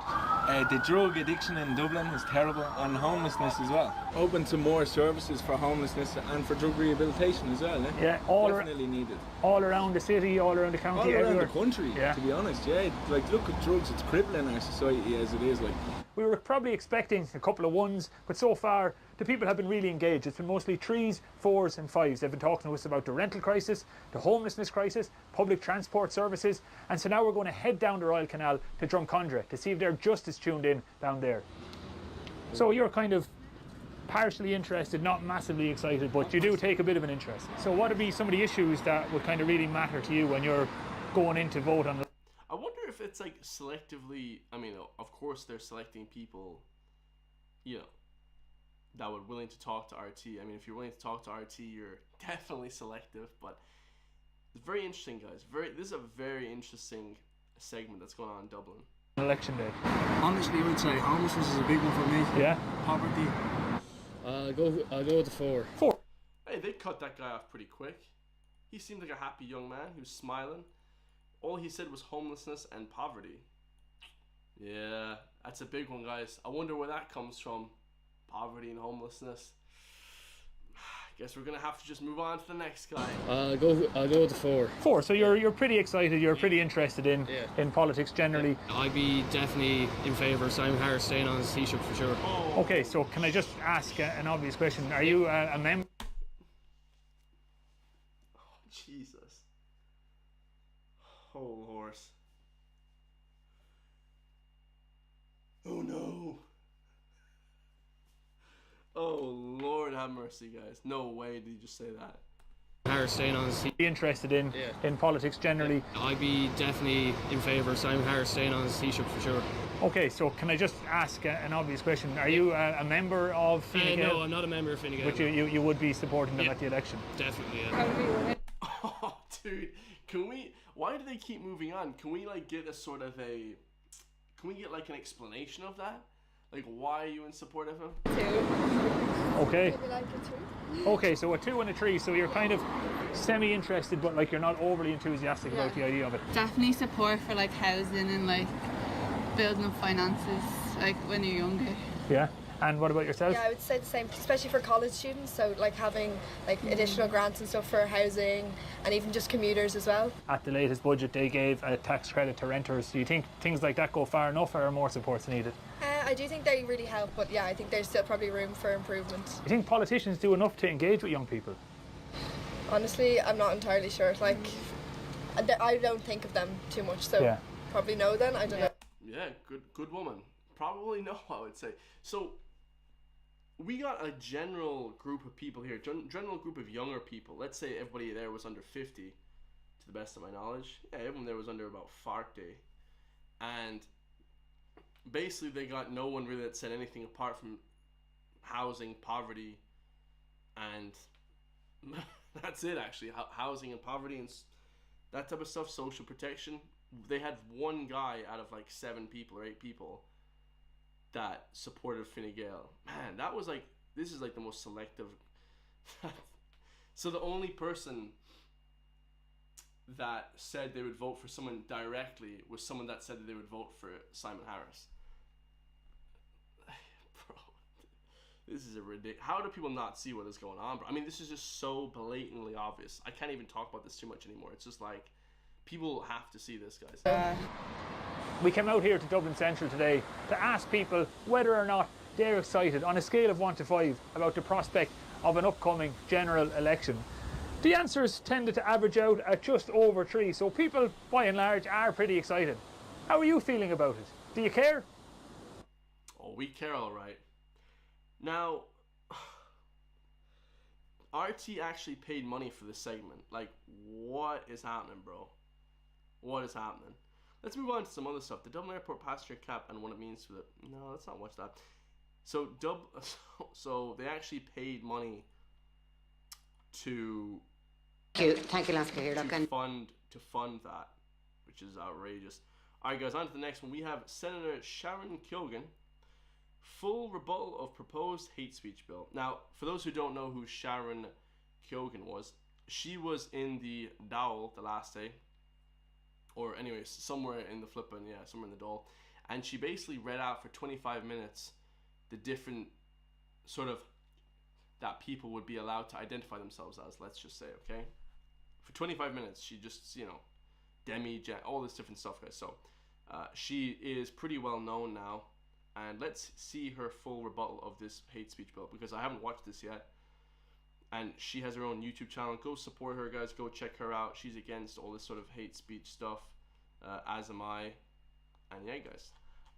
The drug addiction in Dublin is terrible, and homelessness as well. Open to more services for homelessness and for drug rehabilitation as well. Yeah, Definitely needed. all around the city, all around the county, All around everywhere. the country, Yeah. to be honest. Yeah, like look at drugs. It's crippling our society as it is. Like. We were probably expecting a couple of 1s, but so far the people have been really engaged. It's been mostly 3s, 4s and 5s. They've been talking to us about the rental crisis, the homelessness crisis, public transport services, and so now we're going to head down the Royal Canal to Drumcondra to see if they're just as tuned in down there. So you're kind of partially interested, not massively excited, but you do take a bit of an interest. So what would be some of the issues that would kind of really matter to you when you're going in to vote on the... I wonder if it's like selectively. I mean, of course they're selecting people, you know, that would willing to talk to RT. I mean, if you're willing to talk to RT, you're definitely selective. But it's very interesting, guys. This is a very interesting segment that's going on in Dublin. election day? Honestly, I would say homelessness is a big one for me. Yeah. Poverty. I'll go with the 4. 4. Hey, they cut that guy off pretty quick. He seemed like a happy young man. He was smiling. All he said was homelessness and poverty. Yeah, that's a big one, guys. I wonder where that comes from. Poverty and homelessness. Guess we're gonna have to just move on to the next guy. I'll go with the 4. 4. So you're pretty excited. You're pretty interested in politics generally. I'd be definitely in favour of Simon Harris staying on his Taoiseach for sure. Okay, so can I just ask an obvious question? Are you a member? Oh, Jesus. Whole horse. Oh no. Oh Lord have mercy, guys. No way did you just say that. Harris staying on his Interested in politics generally. I'd be definitely in favour of Simon Harris staying on his Taoiseach for sure. Okay, so can I just ask an obvious question? Are you a member of Fine Gael? No, I'm not a member of Fine Gael. But you would be supporting them at the election? Definitely, yeah. Oh, dude. Why do they keep moving on? Can we like get a sort of a... Can we get like an explanation of that? Like, why are you in support of him? 2. Okay. Maybe like a 3. Okay, so a 2 and a 3, so you're kind of semi-interested, but like you're not overly enthusiastic about the idea of it. Definitely support for like housing and like building up finances, like when you're younger. Yeah. And what about yourself? Yeah, I would say the same, especially for college students. So like having like additional grants and stuff for housing and even just commuters as well. At the latest budget, they gave a tax credit to renters. Do you think things like that go far enough, or are more supports needed? I do think they really help, but yeah, I think there's still probably room for improvement. Do you think politicians do enough to engage with young people? Honestly, I'm not entirely sure. Like, I don't think of them too much, so probably no then, I don't know. Yeah, good woman. Probably no, I would say. So, we got a general group of people here, general group of younger people. Let's say everybody there was under 50. Do the best of my knowledge. Yeah, everyone there was under about FARC day. And basically they got no one really that said anything apart from housing, poverty, and that's it actually. Housing and poverty and that type of stuff, social protection. They had one guy out of like 7 people or 8 people that supported Fine Gael. Man, that was like, this is like the most selective. So the only person that said they would vote for someone directly was someone that said that they would vote for Simon Harris. Bro, this is a ridiculous. How do people not see what is going on, bro? I mean, this is just so blatantly obvious. I can't even talk about this too much anymore. It's just like, people have to see this, guys. We came out here to Dublin Central today to ask people whether or not they're excited on a scale of 1 to 5 about the prospect of an upcoming general election. The answers tended to average out at just over 3, so people by and large are pretty excited. How are you feeling about it? Do you care? Oh, we care, all right. Now, RT actually paid money for this segment. Like, what is happening, bro? What is happening? Let's move on to some other stuff. The Dublin Airport passenger cap and what it means to the... No, let's not watch that. So they actually paid money to Thank you, Lasker. To fund that, which is outrageous. Alright guys, on to the next one. We have Senator Sharon Keoghan, full rebuttal of proposed hate speech bill. Now, for those who don't know who Sharon Keoghan was, she was in the Dáil the last day, or anyways, somewhere in the somewhere in the Dáil, and she basically read out for 25 minutes the different sort of that people would be allowed to identify themselves as, let's just say, okay? For 25 minutes, she just, all this different stuff, guys. So, she is pretty well known now, and let's see her full rebuttal of this hate speech bill, because I haven't watched this yet, and she has her own YouTube channel. Go support her, guys. Go check her out. She's against all this sort of hate speech stuff, as am I. And yeah, guys,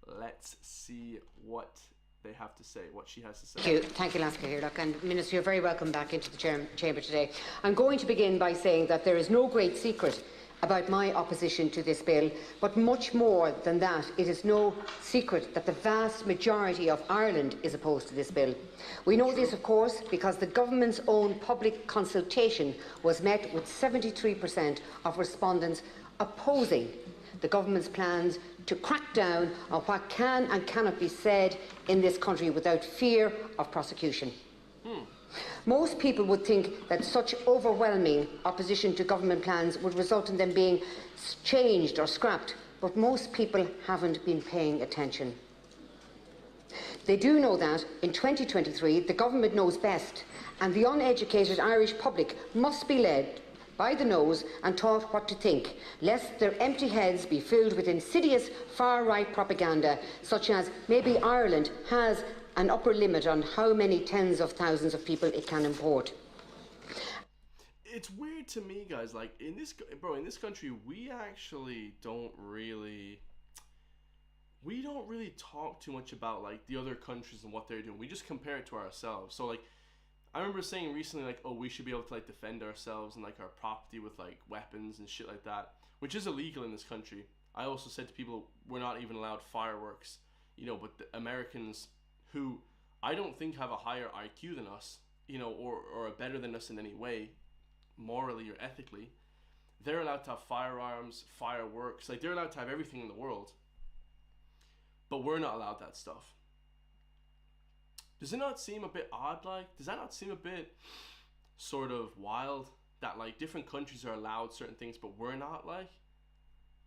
let's see what they have to say, what she has to say. Thank you, Lasker here. And Minister, you're very welcome back into the chamber today. I'm going to begin by saying that there is no great secret about my opposition to this bill, but much more than that, it is no secret that the vast majority of Ireland is opposed to this bill. We know this, of course, because the government's own public consultation was met with 73% of respondents opposing the government's plans to crack down on what can and cannot be said in this country without fear of prosecution. Most people would think that such overwhelming opposition to government plans would result in them being changed or scrapped, but most people haven't been paying attention. They do know that in 2023 the government knows best, and the uneducated Irish public must be led by the nose and taught what to think, lest their empty heads be filled with insidious far-right propaganda, such as maybe Ireland has an upper limit on how many tens of thousands of people it can import. It's weird to me, guys, like in this country, we actually don't really talk too much about like the other countries and what they're doing. We just compare it to ourselves. So like, I remember saying recently, like, oh, we should be able to like defend ourselves and like our property with like weapons and shit like that, which is illegal in this country. I also said to people, we're not even allowed fireworks, but the Americans, who I don't think have a higher IQ than us, or are better than us in any way, morally or ethically, they're allowed to have firearms, fireworks, like they're allowed to have everything in the world, but we're not allowed that stuff. Does it not seem a bit odd? Like, does that not seem a bit sort of wild that like different countries are allowed certain things but we're not? Like,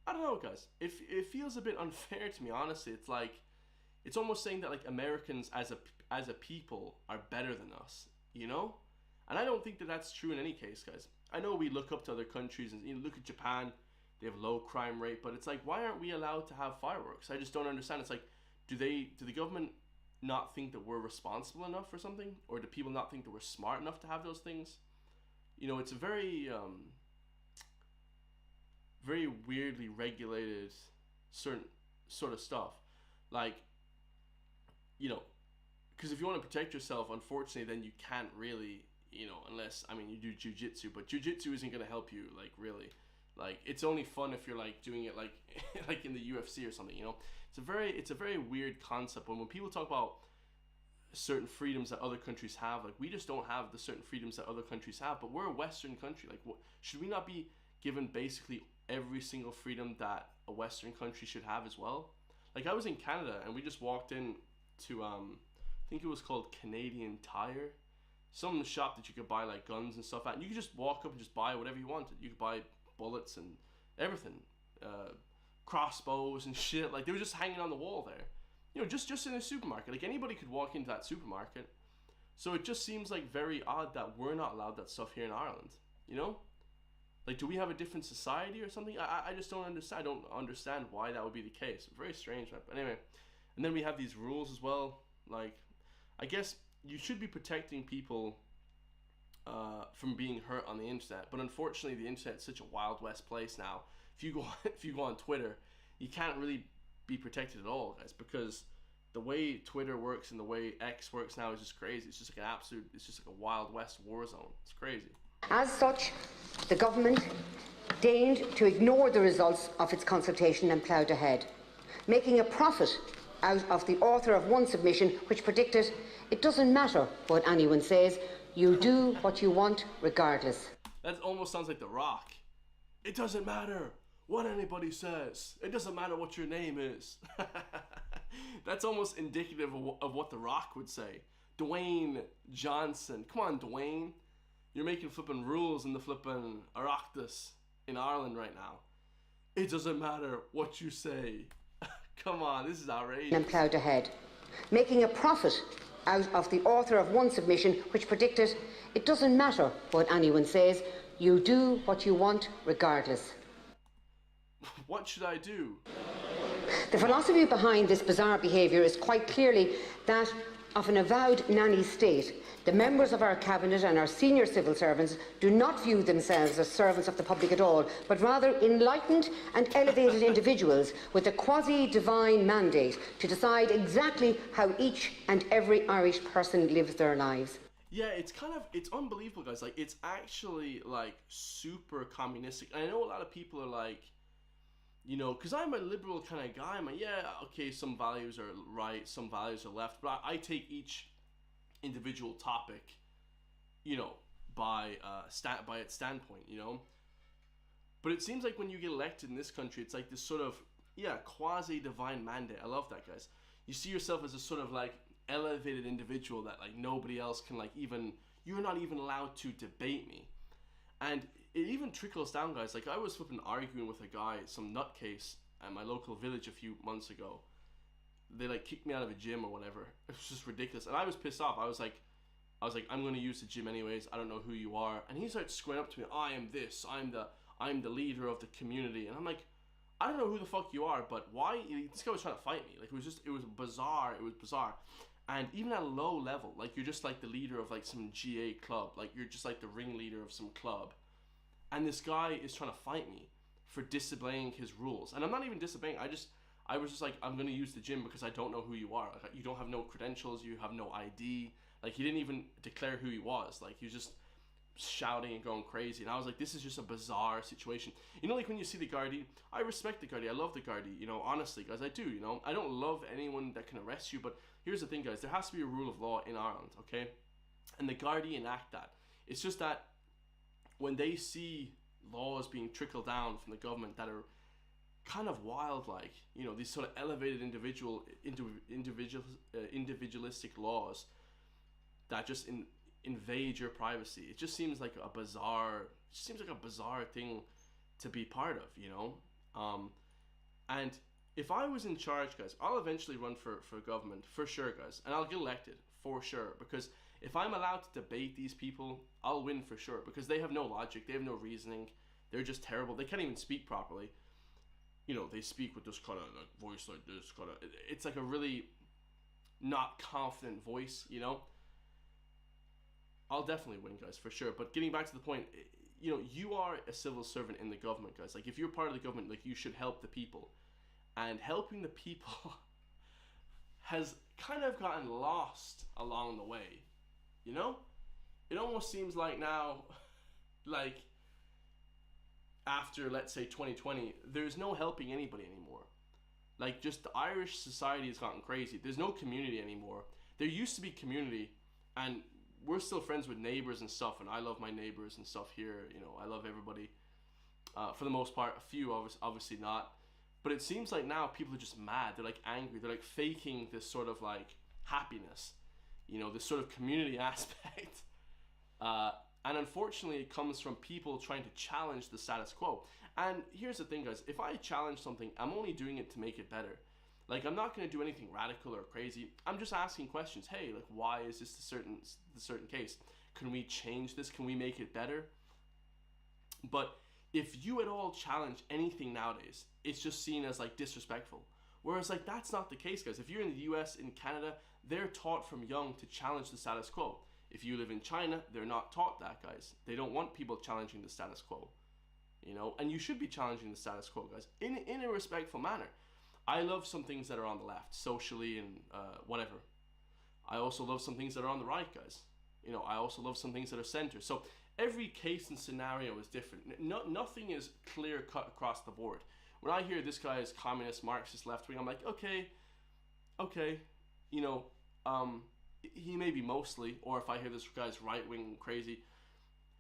I don't know, guys. It feels a bit unfair to me, honestly. It's like, it's almost saying that like Americans as a people are better than us, And I don't think that that's true in any case, guys. I know we look up to other countries and look at Japan, they have low crime rate, but it's like, why aren't we allowed to have fireworks? I just don't understand. It's like, do the government not think that we're responsible enough or something? Or do people not think that we're smart enough to have those things? It's a very very weirdly regulated certain sort of stuff. Like, because if you want to protect yourself, unfortunately, then you can't really, unless, you do jiu-jitsu, but jiu-jitsu isn't going to help you, like, really. Like, it's only fun if you're like doing it like like in the UFC or something, you know. It's a very weird concept when people talk about certain freedoms that other countries have. Like, we just don't have the certain freedoms that other countries have. But we're a Western country. Like, should we not be given basically every single freedom that a Western country should have as well? Like, I was in Canada and we just walked in to I think it was called Canadian Tire, some shop that you could buy like guns and stuff at, and you could just walk up and just buy whatever you wanted. You could buy bullets and everything, crossbows and shit. Like, they were just hanging on the wall there, you know, just in a supermarket. Like, anybody could walk into that supermarket. So it just seems like very odd that we're not allowed that stuff here in Ireland, you know. Like, do we have a different society or something? I just don't understand. I don't understand why that would be the case. Very strange, man. But anyway, and then we have these rules as well. Like, I guess you should be protecting people from being hurt on the internet, but unfortunately, the internet is such a wild west place now. If you go on Twitter, you can't really be protected at all, guys, because the way Twitter works and the way X works now is just crazy. It's just like it's just like a wild west war zone. It's crazy. As such, the government deigned to ignore the results of its consultation and ploughed ahead, making a profit out of the author of one submission which predicted, "It doesn't matter what anyone says, you do what you want regardless." That almost sounds like The Rock. It doesn't matter what anybody says. It doesn't matter what your name is. That's almost indicative of what The Rock would say. Dwayne Johnson. Come on, Dwayne. You're making flipping rules in the flipping Oireachtas in Ireland right now. It doesn't matter what you say. Come on, this is outrageous. And ploughed ahead, making a profit out of the author of one submission which predicted, "It doesn't matter what anyone says, you do what you want regardless." What should I do? The philosophy behind this bizarre behaviour is quite clearly that of an avowed nanny state. The members of our cabinet and our senior civil servants do not view themselves as servants of the public at all, but rather enlightened and elevated individuals with a quasi-divine mandate to decide exactly how each and every Irish person lives their lives. Yeah, it's unbelievable, guys. Like, it's actually like super communistic. And I know a lot of people are like, you know, because I'm a liberal kind of guy. I'm like, yeah, okay, some values are right, some values are left, but I take each individual topic, you know, by its standpoint, you know. But it seems like when you get elected in this country, it's like this sort of, yeah, quasi-divine mandate. I love that, guys. You see yourself as a sort of like elevated individual that like nobody else can like even, you're not even allowed to debate me. And it even trickles down, guys. Like, I was flipping arguing with a guy, some nutcase at my local village a few months ago. They like kicked me out of a gym or whatever. It was just ridiculous, and I was pissed off. I was like, I'm gonna use the gym anyways. I don't know who you are. And he starts squaring up to me. I am this. I'm the leader of the community. And I'm like, I don't know who the fuck you are, but why? This guy was trying to fight me. Like, it was bizarre. It was bizarre. And even at a low level, like, you're just like the leader of like some GA club. Like, you're just like the ringleader of some club. And this guy is trying to fight me for disobeying his rules. And I'm not even disobeying. I was just like, I'm going to use the gym because I don't know who you are. Like, you don't have no credentials. You have no ID. Like, he didn't even declare who he was. Like, he was just shouting and going crazy. And I was like, this is just a bizarre situation. You know, like when you see the Gardaí, I respect the Gardaí. I love the Gardaí, you know, honestly, guys, I do, you know. I don't love anyone that can arrest you, but here's the thing, guys. There has to be a rule of law in Ireland, okay? And the Gardaí enact that. It's just that when they see laws being trickled down from the government that are kind of wild, like, you know, these sort of elevated individualistic laws that just invade your privacy, it just seems like a bizarre thing to be part of, you know. And if I was in charge, guys, I'll eventually run for government for sure, guys, and I'll get elected for sure, because if I'm allowed to debate these people, I'll win for sure, because they have no logic, they have no reasoning, they're just terrible, they can't even speak properly. You know, they speak with this kind of like voice like this, kind of, it's like a really not confident voice, you know. I'll definitely win, guys, for sure. But getting back to the point, you know, you are a civil servant in the government, guys. Like, if you're part of the government, like, you should help the people. And helping the people has kind of gotten lost along the way, you know? It almost seems like now, like, after, let's say, 2020, there's no helping anybody anymore. Like, just the Irish society has gotten crazy. There's no community anymore. There used to be community, and we're still friends with neighbors and stuff, and I love my neighbors and stuff here. You know, I love everybody. For the most part, a few obviously not. But it seems like now people are just mad. They're like angry. They're like faking this sort of like happiness, you know, this sort of community aspect. And unfortunately, it comes from people trying to challenge the status quo. And here's the thing, guys. If I challenge something, I'm only doing it to make it better. Like, I'm not going to do anything radical or crazy. I'm just asking questions. Hey, like, why is this the certain case? Can we change this? Can we make it better? But if you at all challenge anything nowadays, it's just seen as like disrespectful. Whereas like that's not the case, guys. If you're in the US, in Canada, they're taught from young to challenge the status quo. If you live in China, they're not taught that, guys. They don't want people challenging the status quo. You know, and you should be challenging the status quo, guys, in a respectful manner. I love some things that are on the left, socially and whatever. I also love some things that are on the right, guys. You know, I also love some things that are center. So every case and scenario is different. Nothing is clear cut across the board. When I hear this guy is communist, Marxist, left wing, I'm like, okay, you know, he may be mostly, or if I hear this guy's right wing crazy,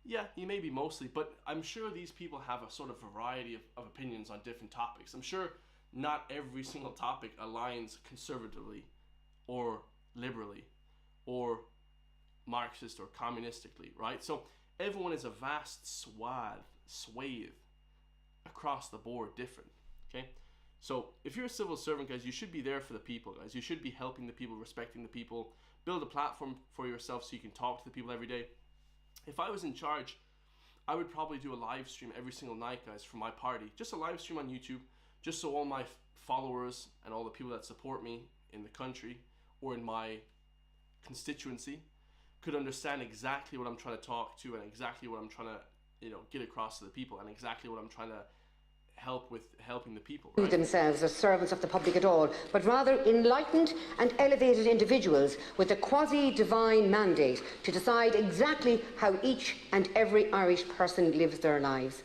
yeah, he may be mostly, but I'm sure these people have a sort of variety of opinions on different topics. I'm sure not every single topic aligns conservatively or liberally or Marxist or communistically, right? So everyone is a vast swathe across the board different, okay? So if you're a civil servant, guys, you should be there for the people, guys. You should be helping the people, respecting the people, build a platform for yourself so you can talk to the people every day. If I was in charge, I would probably do a live stream every single night, guys, from my party. Just a live stream on YouTube, just so all my followers and all the people that support me in the country or in my constituency could understand exactly what I'm trying to talk to and exactly what I'm trying to, you know, get across to the people and exactly what I'm trying to help with helping the people, right? Themselves as servants of the public at all, but rather enlightened and elevated individuals with a quasi-divine mandate to decide exactly how each and every Irish person lives their lives.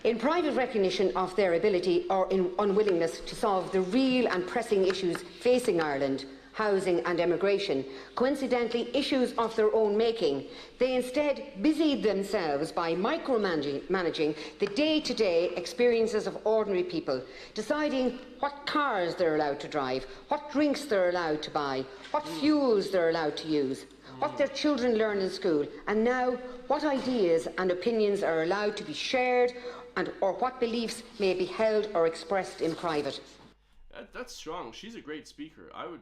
In private recognition of their ability or in unwillingness to solve the real and pressing issues facing Ireland, housing and emigration, coincidentally issues of their own making, they instead busied themselves by micromanaging the day-to-day experiences of ordinary people, deciding what cars they're allowed to drive, what drinks they're allowed to buy, what fuels they're allowed to use, what their children learn in school, and now what ideas and opinions are allowed to be shared or what beliefs may be held or expressed in private. That's strong. She's a great speaker. I'd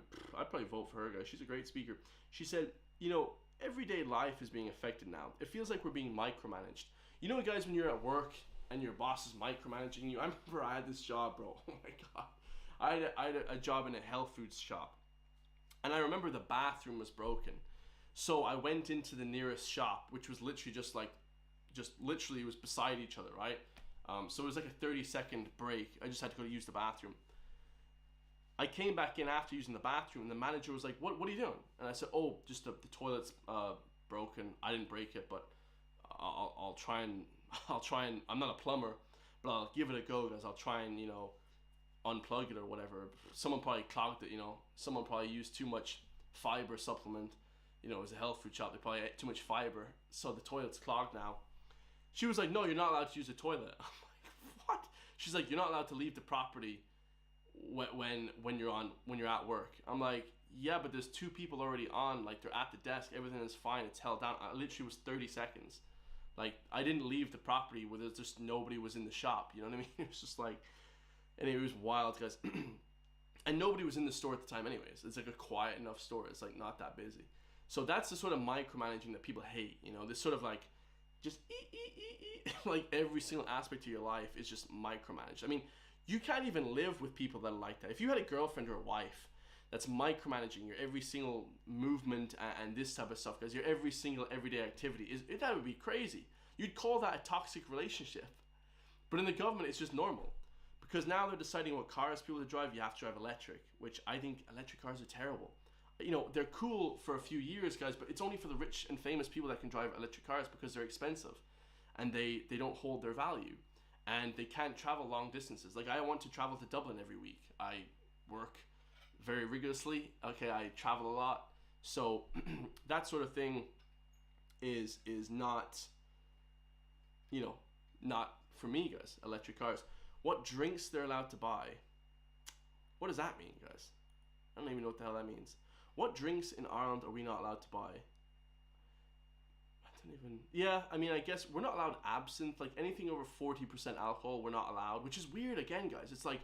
probably vote for her, guys. She's a great speaker. She said, you know, everyday life is being affected now. It feels like we're being micromanaged. You know, guys, when you're at work and your boss is micromanaging you. I remember I had this job, bro. Oh my god. I had a job in a health foods shop, and I remember the bathroom was broken. So I went into the nearest shop, which was literally literally it was beside each other, right? So it was like a 30-second break. I just had to go to use the bathroom. I came back in after using the bathroom, and the manager was like, what are you doing? And I said, oh, just the toilet's broken. I didn't break it, but I'll try and I'm not a plumber, but I'll give it a go, guys. I'll try and, you know, unplug it or whatever. Someone probably clogged it, you know. Someone probably used too much fiber supplement. You know, it was a health food shop. They probably ate too much fiber, so the toilet's clogged now. She was like, no, you're not allowed to use the toilet. I'm like, what? She's like, you're not allowed to leave the property when you're at work. I'm like, yeah, but there's two people already on, like they're at the desk, everything is fine, it's held down. I literally was 30 seconds. Like, I didn't leave the property where there's just nobody was in the shop, you know what I mean? It was just like, anyway, it was wild, guys. And nobody was in the store at the time anyways. It's like a quiet enough store, it's like not that busy. So that's the sort of micromanaging that people hate, you know, this sort of like just like every single aspect of your life is just micromanaged. I mean, you can't even live with people that are like that. If you had a girlfriend or a wife that's micromanaging your every single movement and this type of stuff, because your every single everyday activity, that would be crazy. You'd call that a toxic relationship. But in the government, it's just normal. Because now they're deciding what cars people to drive. You have to drive electric, which I think electric cars are terrible. You know, they're cool for a few years, guys, but it's only for the rich and famous people that can drive electric cars because they're expensive. and they don't hold their value, and they can't travel long distances. Like, I want to travel to Dublin every week. I work very rigorously. Okay, I travel a lot, so that sort of thing is not, you know, not for me, guys. Electric cars. What drinks they're allowed to buy? What does that mean, guys? I don't even know what the hell that means. What drinks in Ireland are we not allowed to buy? Yeah, I mean, I guess we're not allowed absinthe. Like, anything over 40% alcohol, we're not allowed, which is weird again, guys. It's like,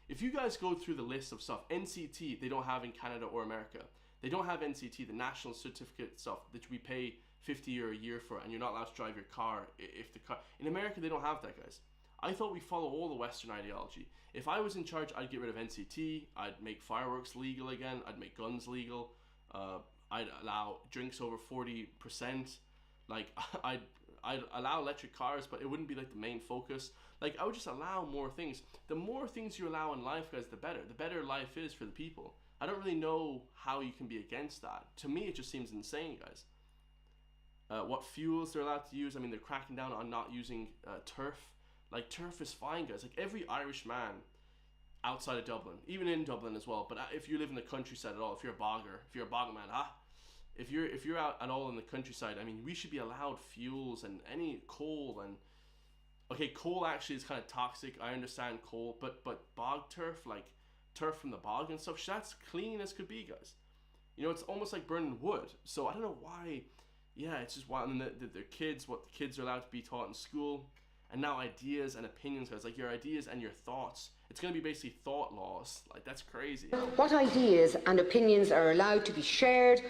if you guys go through the list of stuff, NCT, they don't have in Canada or America. They don't have NCT, the national certificate stuff that we pay $50 or a year for, and you're not allowed to drive your car if the car... In America, they don't have that, guys. I thought we follow all the Western ideology. If I was in charge, I'd get rid of NCT, I'd make fireworks legal again, I'd make guns legal, I'd allow drinks over 40%, like, I'd allow electric cars, but it wouldn't be like the main focus. Like, I would just allow more things. The more things you allow in life, guys, the better life is for the people. I don't really know how you can be against that. To me, it just seems insane, guys. What fuels they're allowed to use, I mean, they're cracking down on not using turf. Like, turf is fine, guys. Like, every Irish man outside of Dublin, even in Dublin as well, but if you live in the countryside at all, if you're a bogger man, if you're out at all in the countryside, I mean, we should be allowed fuels and any coal. And okay, coal actually is kind of toxic, I understand coal, but bog turf, like turf from the bog and stuff, that's clean as could be, guys. You know, it's almost like burning wood. So I don't know why. Yeah, it's just why. And their kids, what the kids are allowed to be taught in school, and now ideas and opinions, guys, like your ideas and your thoughts. It's going to be basically thought laws. Like, that's crazy. What ideas and opinions are allowed to be shared,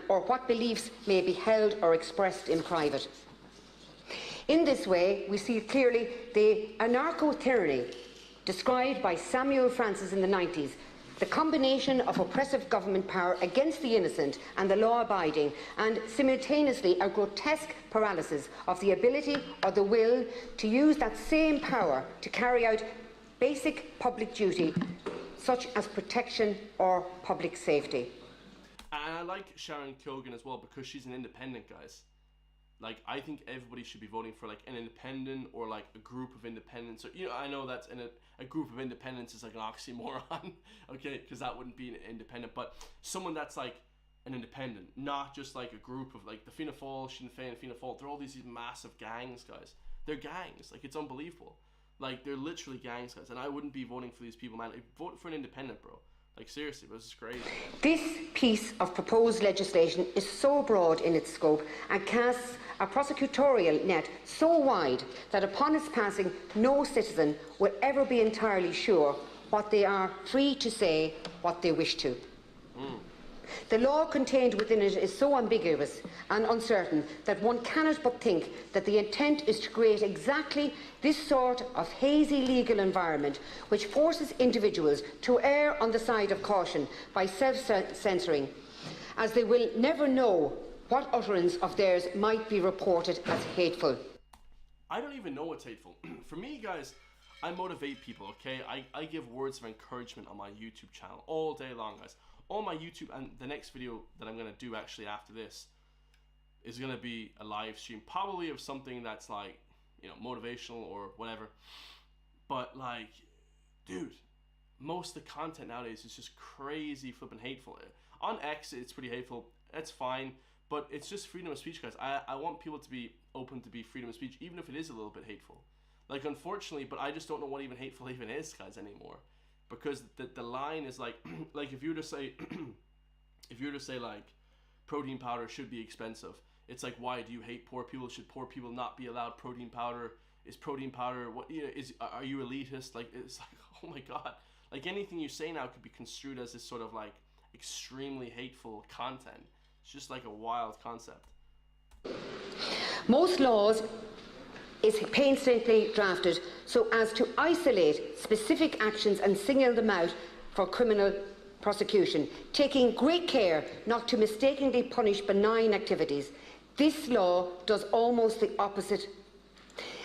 or what beliefs may be held or expressed in private. In this way, we see clearly the anarcho-tyranny described by Samuel Francis in the 90s, the combination of oppressive government power against the innocent and the law-abiding, and simultaneously a grotesque paralysis of the ability or the will to use that same power to carry out basic public duty, such as protection or public safety. And I like Sharon Kilgan as well, because she's an independent, guys. Like, I think everybody should be voting for, like, an independent or, like, a group of independents. Or, you know, I know that's a group of independents is, like, an oxymoron, okay, because that wouldn't be an independent. But someone that's, like, an independent, not just, like, a group of, like, the Fianna Fáil, Sinn Féin, Fianna Fáil. They're all these massive gangs, guys. They're gangs. Like, it's unbelievable. Like, they're literally gangs, guys. And I wouldn't be voting for these people, man. I'd vote for an independent, bro. Like, seriously, this is crazy. This piece of proposed legislation is so broad in its scope and casts a prosecutorial net so wide that upon its passing, no citizen will ever be entirely sure what they are free to say, what they wish to. The law contained within it is so ambiguous and uncertain that one cannot but think that the intent is to create exactly this sort of hazy legal environment which forces individuals to err on the side of caution by self-censoring, as they will never know what utterance of theirs might be reported as hateful. I don't even know what's hateful. For me, guys, I motivate people, okay? I give words of encouragement on my YouTube channel all day long, guys. On my YouTube, and the next video that I'm going to do actually after this is going to be a live stream, probably of something that's like, you know, motivational or whatever. But like, dude, most of the content nowadays is just crazy flipping hateful. On X, it's pretty hateful. That's fine, but it's just freedom of speech, guys. I want people to be open to be freedom of speech, even if it is a little bit hateful. Like, unfortunately, but I just don't know what even hateful even is, guys, anymore. Because the line is like, like if you were to say, like, protein powder should be expensive, it's like, why do you hate poor people? Should poor people not be allowed protein powder? Is protein powder, what, you know, are you elitist? Like, it's like, oh my god, like anything you say now could be construed as this sort of like extremely hateful content. It's just like a wild concept. Most laws is painstakingly drafted so as to isolate specific actions and single them out for criminal prosecution, taking great care not to mistakenly punish benign activities. This law does almost the opposite.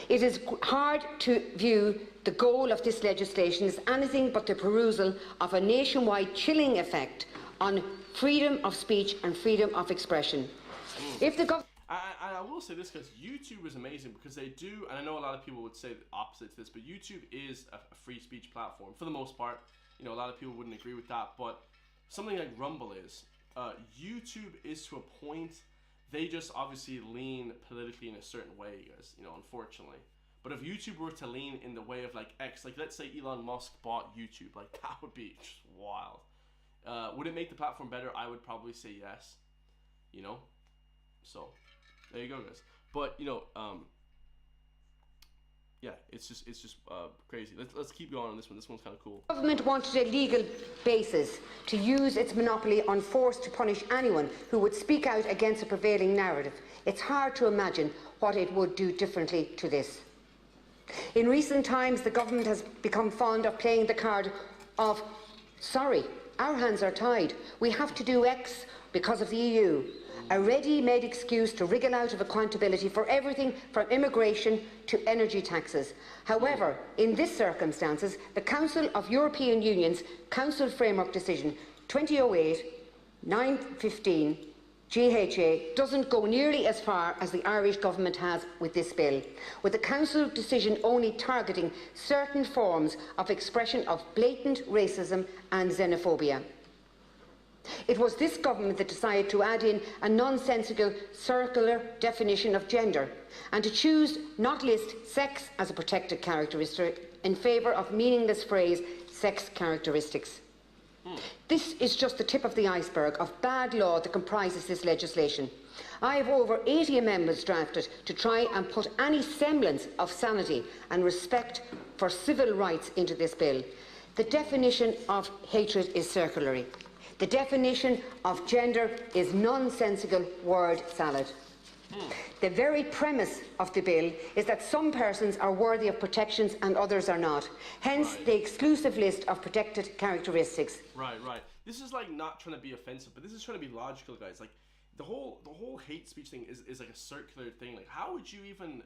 It is hard to view the goal of this legislation as anything but the perusal of a nationwide chilling effect on freedom of speech and freedom of expression. If the I will say this, because YouTube is amazing, because they do, and I know a lot of people would say the opposite to this, but YouTube is a free speech platform for the most part. You know, a lot of people wouldn't agree with that, but something like Rumble is. YouTube is to a point. They just obviously lean politically in a certain way, guys. You know, unfortunately. But if YouTube were to lean in the way of like X, like let's say Elon Musk bought YouTube, like that would be just wild. Would it make the platform better? I would probably say yes. You know, so there you go, guys. But you know, yeah, it's just crazy. Let's keep going on this one. This one's kind of cool. Government wanted a legal basis to use its monopoly on force to punish anyone who would speak out against a prevailing narrative. It's hard to imagine what it would do differently to this. In recent times, the government has become fond of playing the card of, sorry, our hands are tied. We have to do X because of the EU. A ready-made excuse to wriggle out of accountability for everything from immigration to energy taxes. However, in this circumstances, the Council of European Union's Council Framework Decision 2008-915 GHA doesn't go nearly as far as the Irish government has with this bill, with the Council decision only targeting certain forms of expression of blatant racism and xenophobia. It was this government that decided to add in a nonsensical circular definition of gender and to choose not list sex as a protected characteristic in favour of meaningless phrase sex characteristics. This is just the tip of the iceberg of bad law that comprises this legislation. I have over 80 amendments drafted to try and put any semblance of sanity and respect for civil rights into this bill. The definition of hatred is circular. The definition of gender is nonsensical word salad. The very premise of the bill is that some persons are worthy of protections and others are not. Hence, the exclusive list of protected characteristics. Right. This is like not trying to be offensive, but this is trying to be logical, guys. Like the whole hate speech thing is like a circular thing. Like, how would you even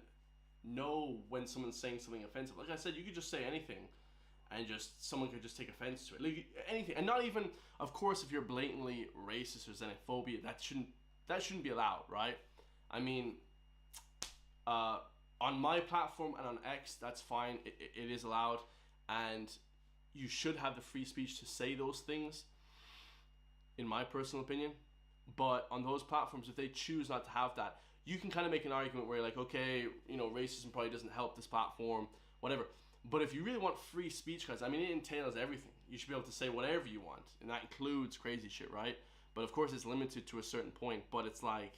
know when someone's saying something offensive? Like I said, you could just say anything, and just someone could just take offense to it. Like anything, and not even, of course, if you're blatantly racist or xenophobia, that shouldn't be allowed, right? I mean, on my platform and on X, that's fine. It is allowed, and you should have the free speech to say those things, in my personal opinion. But on those platforms, if they choose not to have that, you can kind of make an argument where you're like, okay, you know, racism probably doesn't help this platform, whatever. But if you really want free speech, guys, I mean, it entails everything. You should be able to say whatever you want, and that includes crazy shit, right? But of course, it's limited to a certain point. But it's like,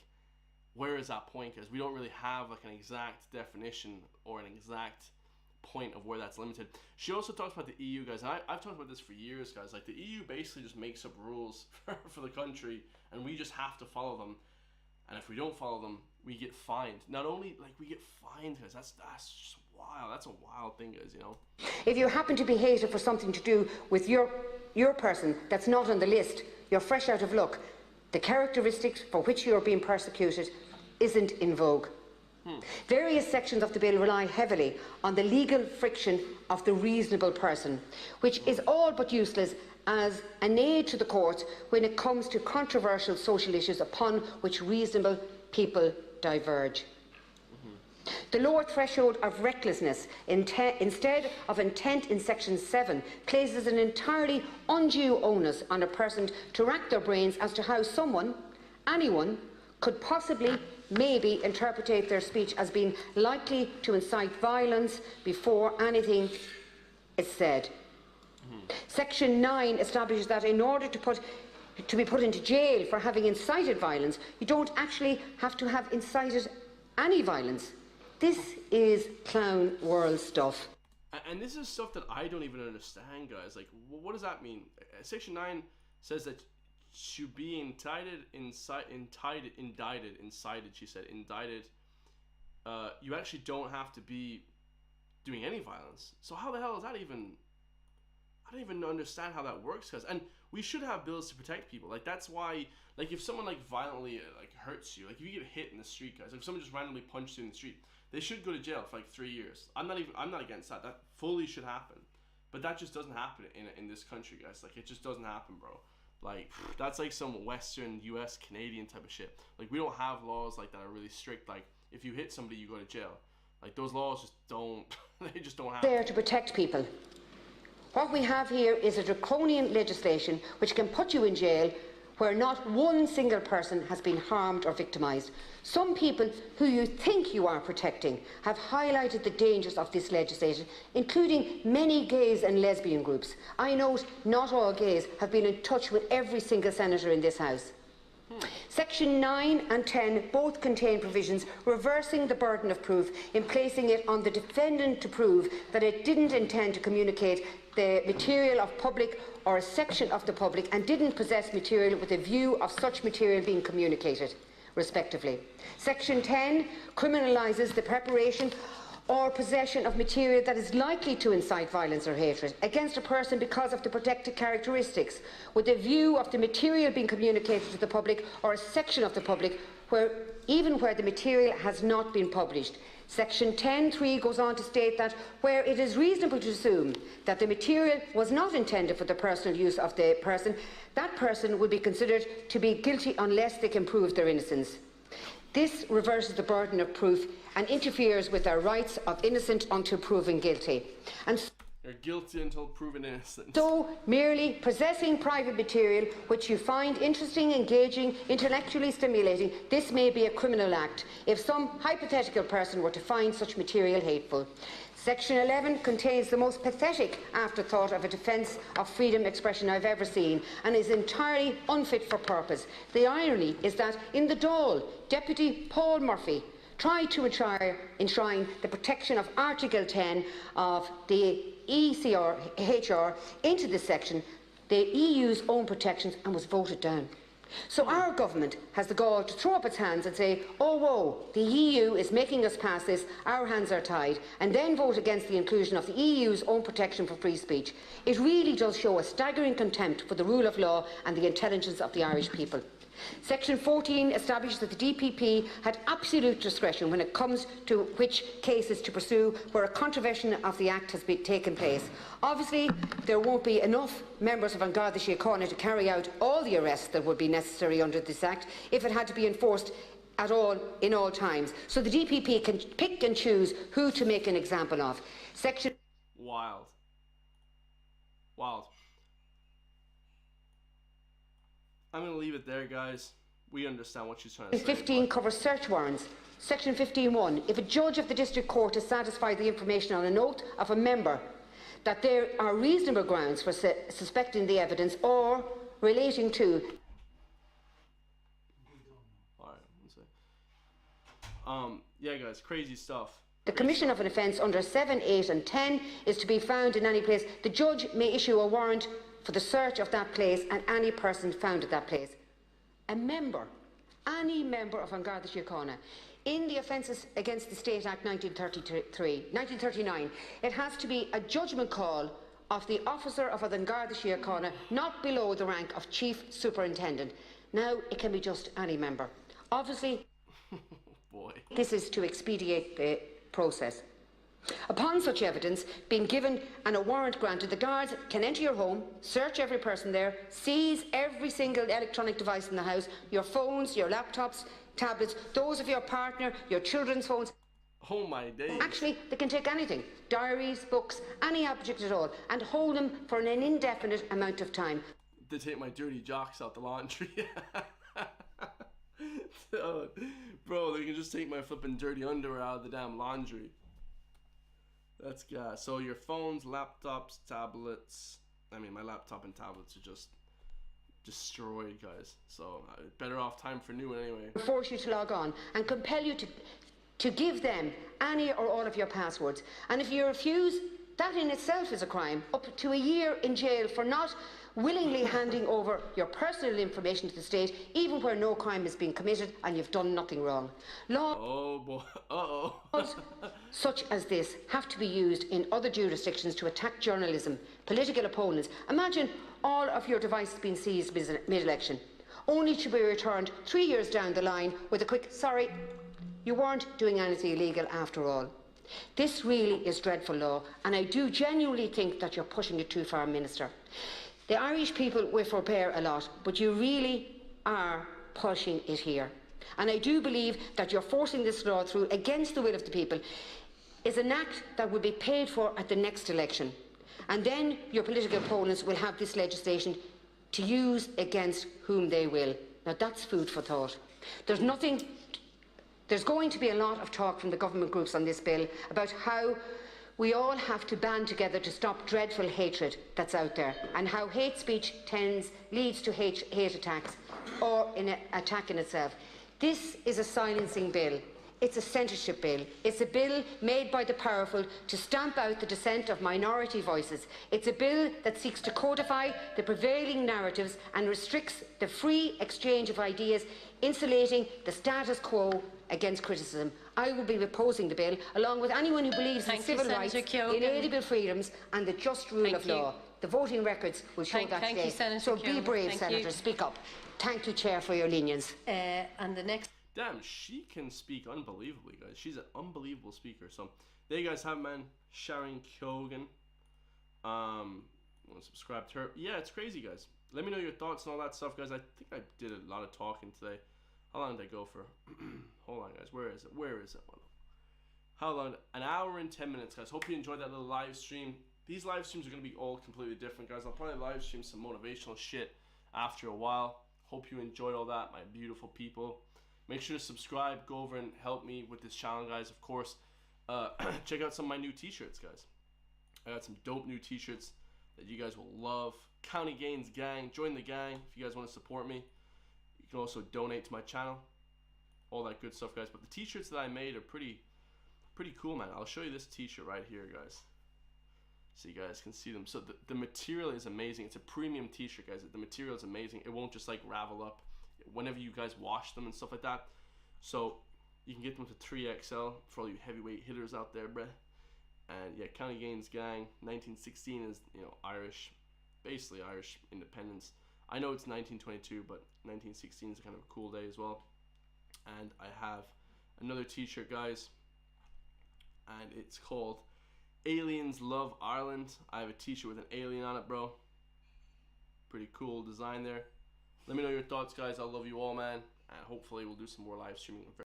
where is that point? Because we don't really have like an exact definition or an exact point of where that's limited. She also talks about the EU, guys, and I've talked about this for years, guys. Like, the EU basically just makes up rules for the country, and we just have to follow them. And if we don't follow them, we get fined. Not only, like, we get fined, guys. That's just wild. That's a wild thing, guys, you know? If you happen to be hated for something to do with your person that's not on the list, you're fresh out of luck. The characteristics for which you're being persecuted isn't in vogue. Various sections of the bill rely heavily on the legal friction of the reasonable person, which is all but useless as an aid to the courts when it comes to controversial social issues upon which reasonable people diverge. The lower threshold of recklessness instead of intent in Section 7 places an entirely undue onus on a person to rack their brains as to how anyone, could possibly maybe interpret their speech as being likely to incite violence before anything is said. Section 9 establishes that in order to be put into jail for having incited violence, you don't actually have to have incited any violence. This is clown world stuff. And this is stuff that I don't even understand, guys. Like, what does that mean? Section 9 says that to be indicted, she said, indicted, you actually don't have to be doing any violence. So how the hell is that even... I don't even understand how that works, guys. And we should have bills to protect people. Like, that's why, like, if someone, like, violently, like, hurts you, like, if you get hit in the street, guys, like, if someone just randomly punched you in the street, they should go to jail for, like, 3 years. I'm not against that. That fully should happen. But that just doesn't happen in this country, guys. Like, it just doesn't happen, bro. Like, that's like some Western, US, Canadian type of shit. Like, we don't have laws like that are really strict. Like, if you hit somebody, you go to jail. Like, those laws just don't, they just don't happen. There to protect people. What we have here is a draconian legislation which can put you in jail where not one single person has been harmed or victimised. Some people who you think you are protecting have highlighted the dangers of this legislation, including many gays and lesbian groups. I note not all gays have been in touch with every single senator in this House. Section 9 and 10 both contain provisions reversing the burden of proof in placing it on the defendant to prove that it didn't intend to communicate the material of public or a section of the public and didn't possess material with a view of such material being communicated, respectively. Section 10 criminalises the preparation or possession of material that is likely to incite violence or hatred against a person because of the protected characteristics, with a view of the material being communicated to the public or a section of the public, even where the material has not been published. Section 10.3 goes on to state that where it is reasonable to assume that the material was not intended for the personal use of the person, that person will be considered to be guilty unless they can prove their innocence. This reverses the burden of proof and interferes with our rights of innocent until proven guilty. And you're guilty until proven innocent. So, merely possessing private material which you find interesting, engaging, intellectually stimulating, this may be a criminal act if some hypothetical person were to find such material hateful. Section 11 contains the most pathetic afterthought of a defence of freedom expression I've ever seen and is entirely unfit for purpose. The irony is that in the Dáil, Deputy Paul Murphy tried to enshrine the protection of Article 10 of the ECR into this section, the EU's own protections, and was voted down. So our government has the gall to throw up its hands and say, oh whoa, the EU is making us pass this, our hands are tied, and then vote against the inclusion of the EU's own protection for free speech. It really does show a staggering contempt for the rule of law and the intelligence of the Irish people. Section 14 establishes that the DPP had absolute discretion when it comes to which cases to pursue where a contravention of the Act has taken place. Obviously, there won't be enough members of An Garda Síochána to carry out all the arrests that would be necessary under this Act if it had to be enforced at all in all times. So the DPP can pick and choose who to make an example of. Section... Wild. Wild. I'm going to leave it there, guys. We understand what she's trying to say. 15 covers search warrants. Section 15.1. If a judge of the district court has satisfied the information on an oath of a member that there are reasonable grounds for suspecting the evidence or relating to... Alright, yeah, guys, crazy stuff. The commission of an offence under 7, 8 and 10 is to be found in any place. The judge may issue a warrant for the search of that place and any person found at that place. A member, any member of An Garda Síochána, in the Offences Against the State Act 1939, it has to be a judgment call of the officer of An Garda Síochána, not below the rank of Chief Superintendent. Now, it can be just any member. Obviously, this is to expedite the process. Upon such evidence being given and a warrant granted, the guards can enter your home, search every person there, seize every single electronic device in the house, your phones, your laptops, tablets, those of your partner, your children's phones. Oh my days. Actually, they can take anything, diaries, books, any object at all, and hold them for an indefinite amount of time. They take my dirty jocks out the laundry. Bro, they can just take my flipping dirty underwear out of the damn laundry. That's gas. So your phones, laptops, tablets. I mean, my laptop and tablets are just destroyed, guys. So better off time for new one anyway. Force you to log on and compel you to give them any or all of your passwords. And if you refuse, that in itself is a crime. Up to a year in jail for not willingly handing over your personal information to the state, even where no crime is being committed and you've done nothing wrong. Laws such as this have to be used in other jurisdictions to attack journalism, political opponents. Imagine all of your devices being seized mid-election, only to be returned 3 years down the line with a quick, sorry, you weren't doing anything illegal after all. This really is dreadful law, and I do genuinely think that you're pushing it too far, Minister. The Irish people will forbear a lot, but you really are pushing it here. And I do believe that you're forcing this law through against the will of the people is an act that will be paid for at the next election. And then your political opponents will have this legislation to use against whom they will. Now that's food for thought. There's going to be a lot of talk from the government groups on this bill about how we all have to band together to stop dreadful hatred that's out there, and how hate speech leads to hate attacks or an attack in itself. This is a silencing bill. It's a censorship bill. It's a bill made by the powerful to stamp out the dissent of minority voices. It's a bill that seeks to codify the prevailing narratives and restricts the free exchange of ideas, insulating the status quo against criticism. I will be opposing the bill, along with anyone who believes in civil rights, inalienable freedoms and the just rule of law. The voting records will show that today. So be brave, Senator. Speak up. Thank you, Chair, for your lenience. And the next... Damn, she can speak unbelievably, guys. She's an unbelievable speaker. So there you guys have, man. Sharon Keoghan. Want to subscribe to her? Yeah, it's crazy, guys. Let me know your thoughts and all that stuff, guys. I think I did a lot of talking today. How long did I go for? Hold on, guys. Where is it? Where is it? How long? An hour and 10 minutes, guys. Hope you enjoyed that little live stream. These live streams are going to be all completely different, guys. I'll probably live stream some motivational shit after a while. Hope you enjoyed all that, my beautiful people. Make sure to subscribe. Go over and help me with this channel, guys. Of course, check out some of my new t-shirts, guys. I got some dope new t-shirts that you guys will love. County Gains Gang. Join the gang if you guys want to support me. You can also donate to my channel. All that good stuff, guys. But the t-shirts that I made are pretty cool, man. I'll show you this t-shirt right here, guys, so you guys can see them. So the material is amazing. It's a premium t-shirt, guys. The material is amazing. It won't just like ravel up whenever you guys wash them and stuff like that. So you can get them to 3XL for all you heavyweight hitters out there, bruh. And yeah, County Gains Gang. 1916 is, you know, Irish, basically Irish independence. I know it's 1922, but 1916 is kind of a cool day as well. And I have another t-shirt, guys, and it's called Aliens Love Ireland. I have a t-shirt with an alien on it, bro. Pretty cool design there. Let me know your thoughts, guys. I love you all, man, and hopefully we'll do some more live streaming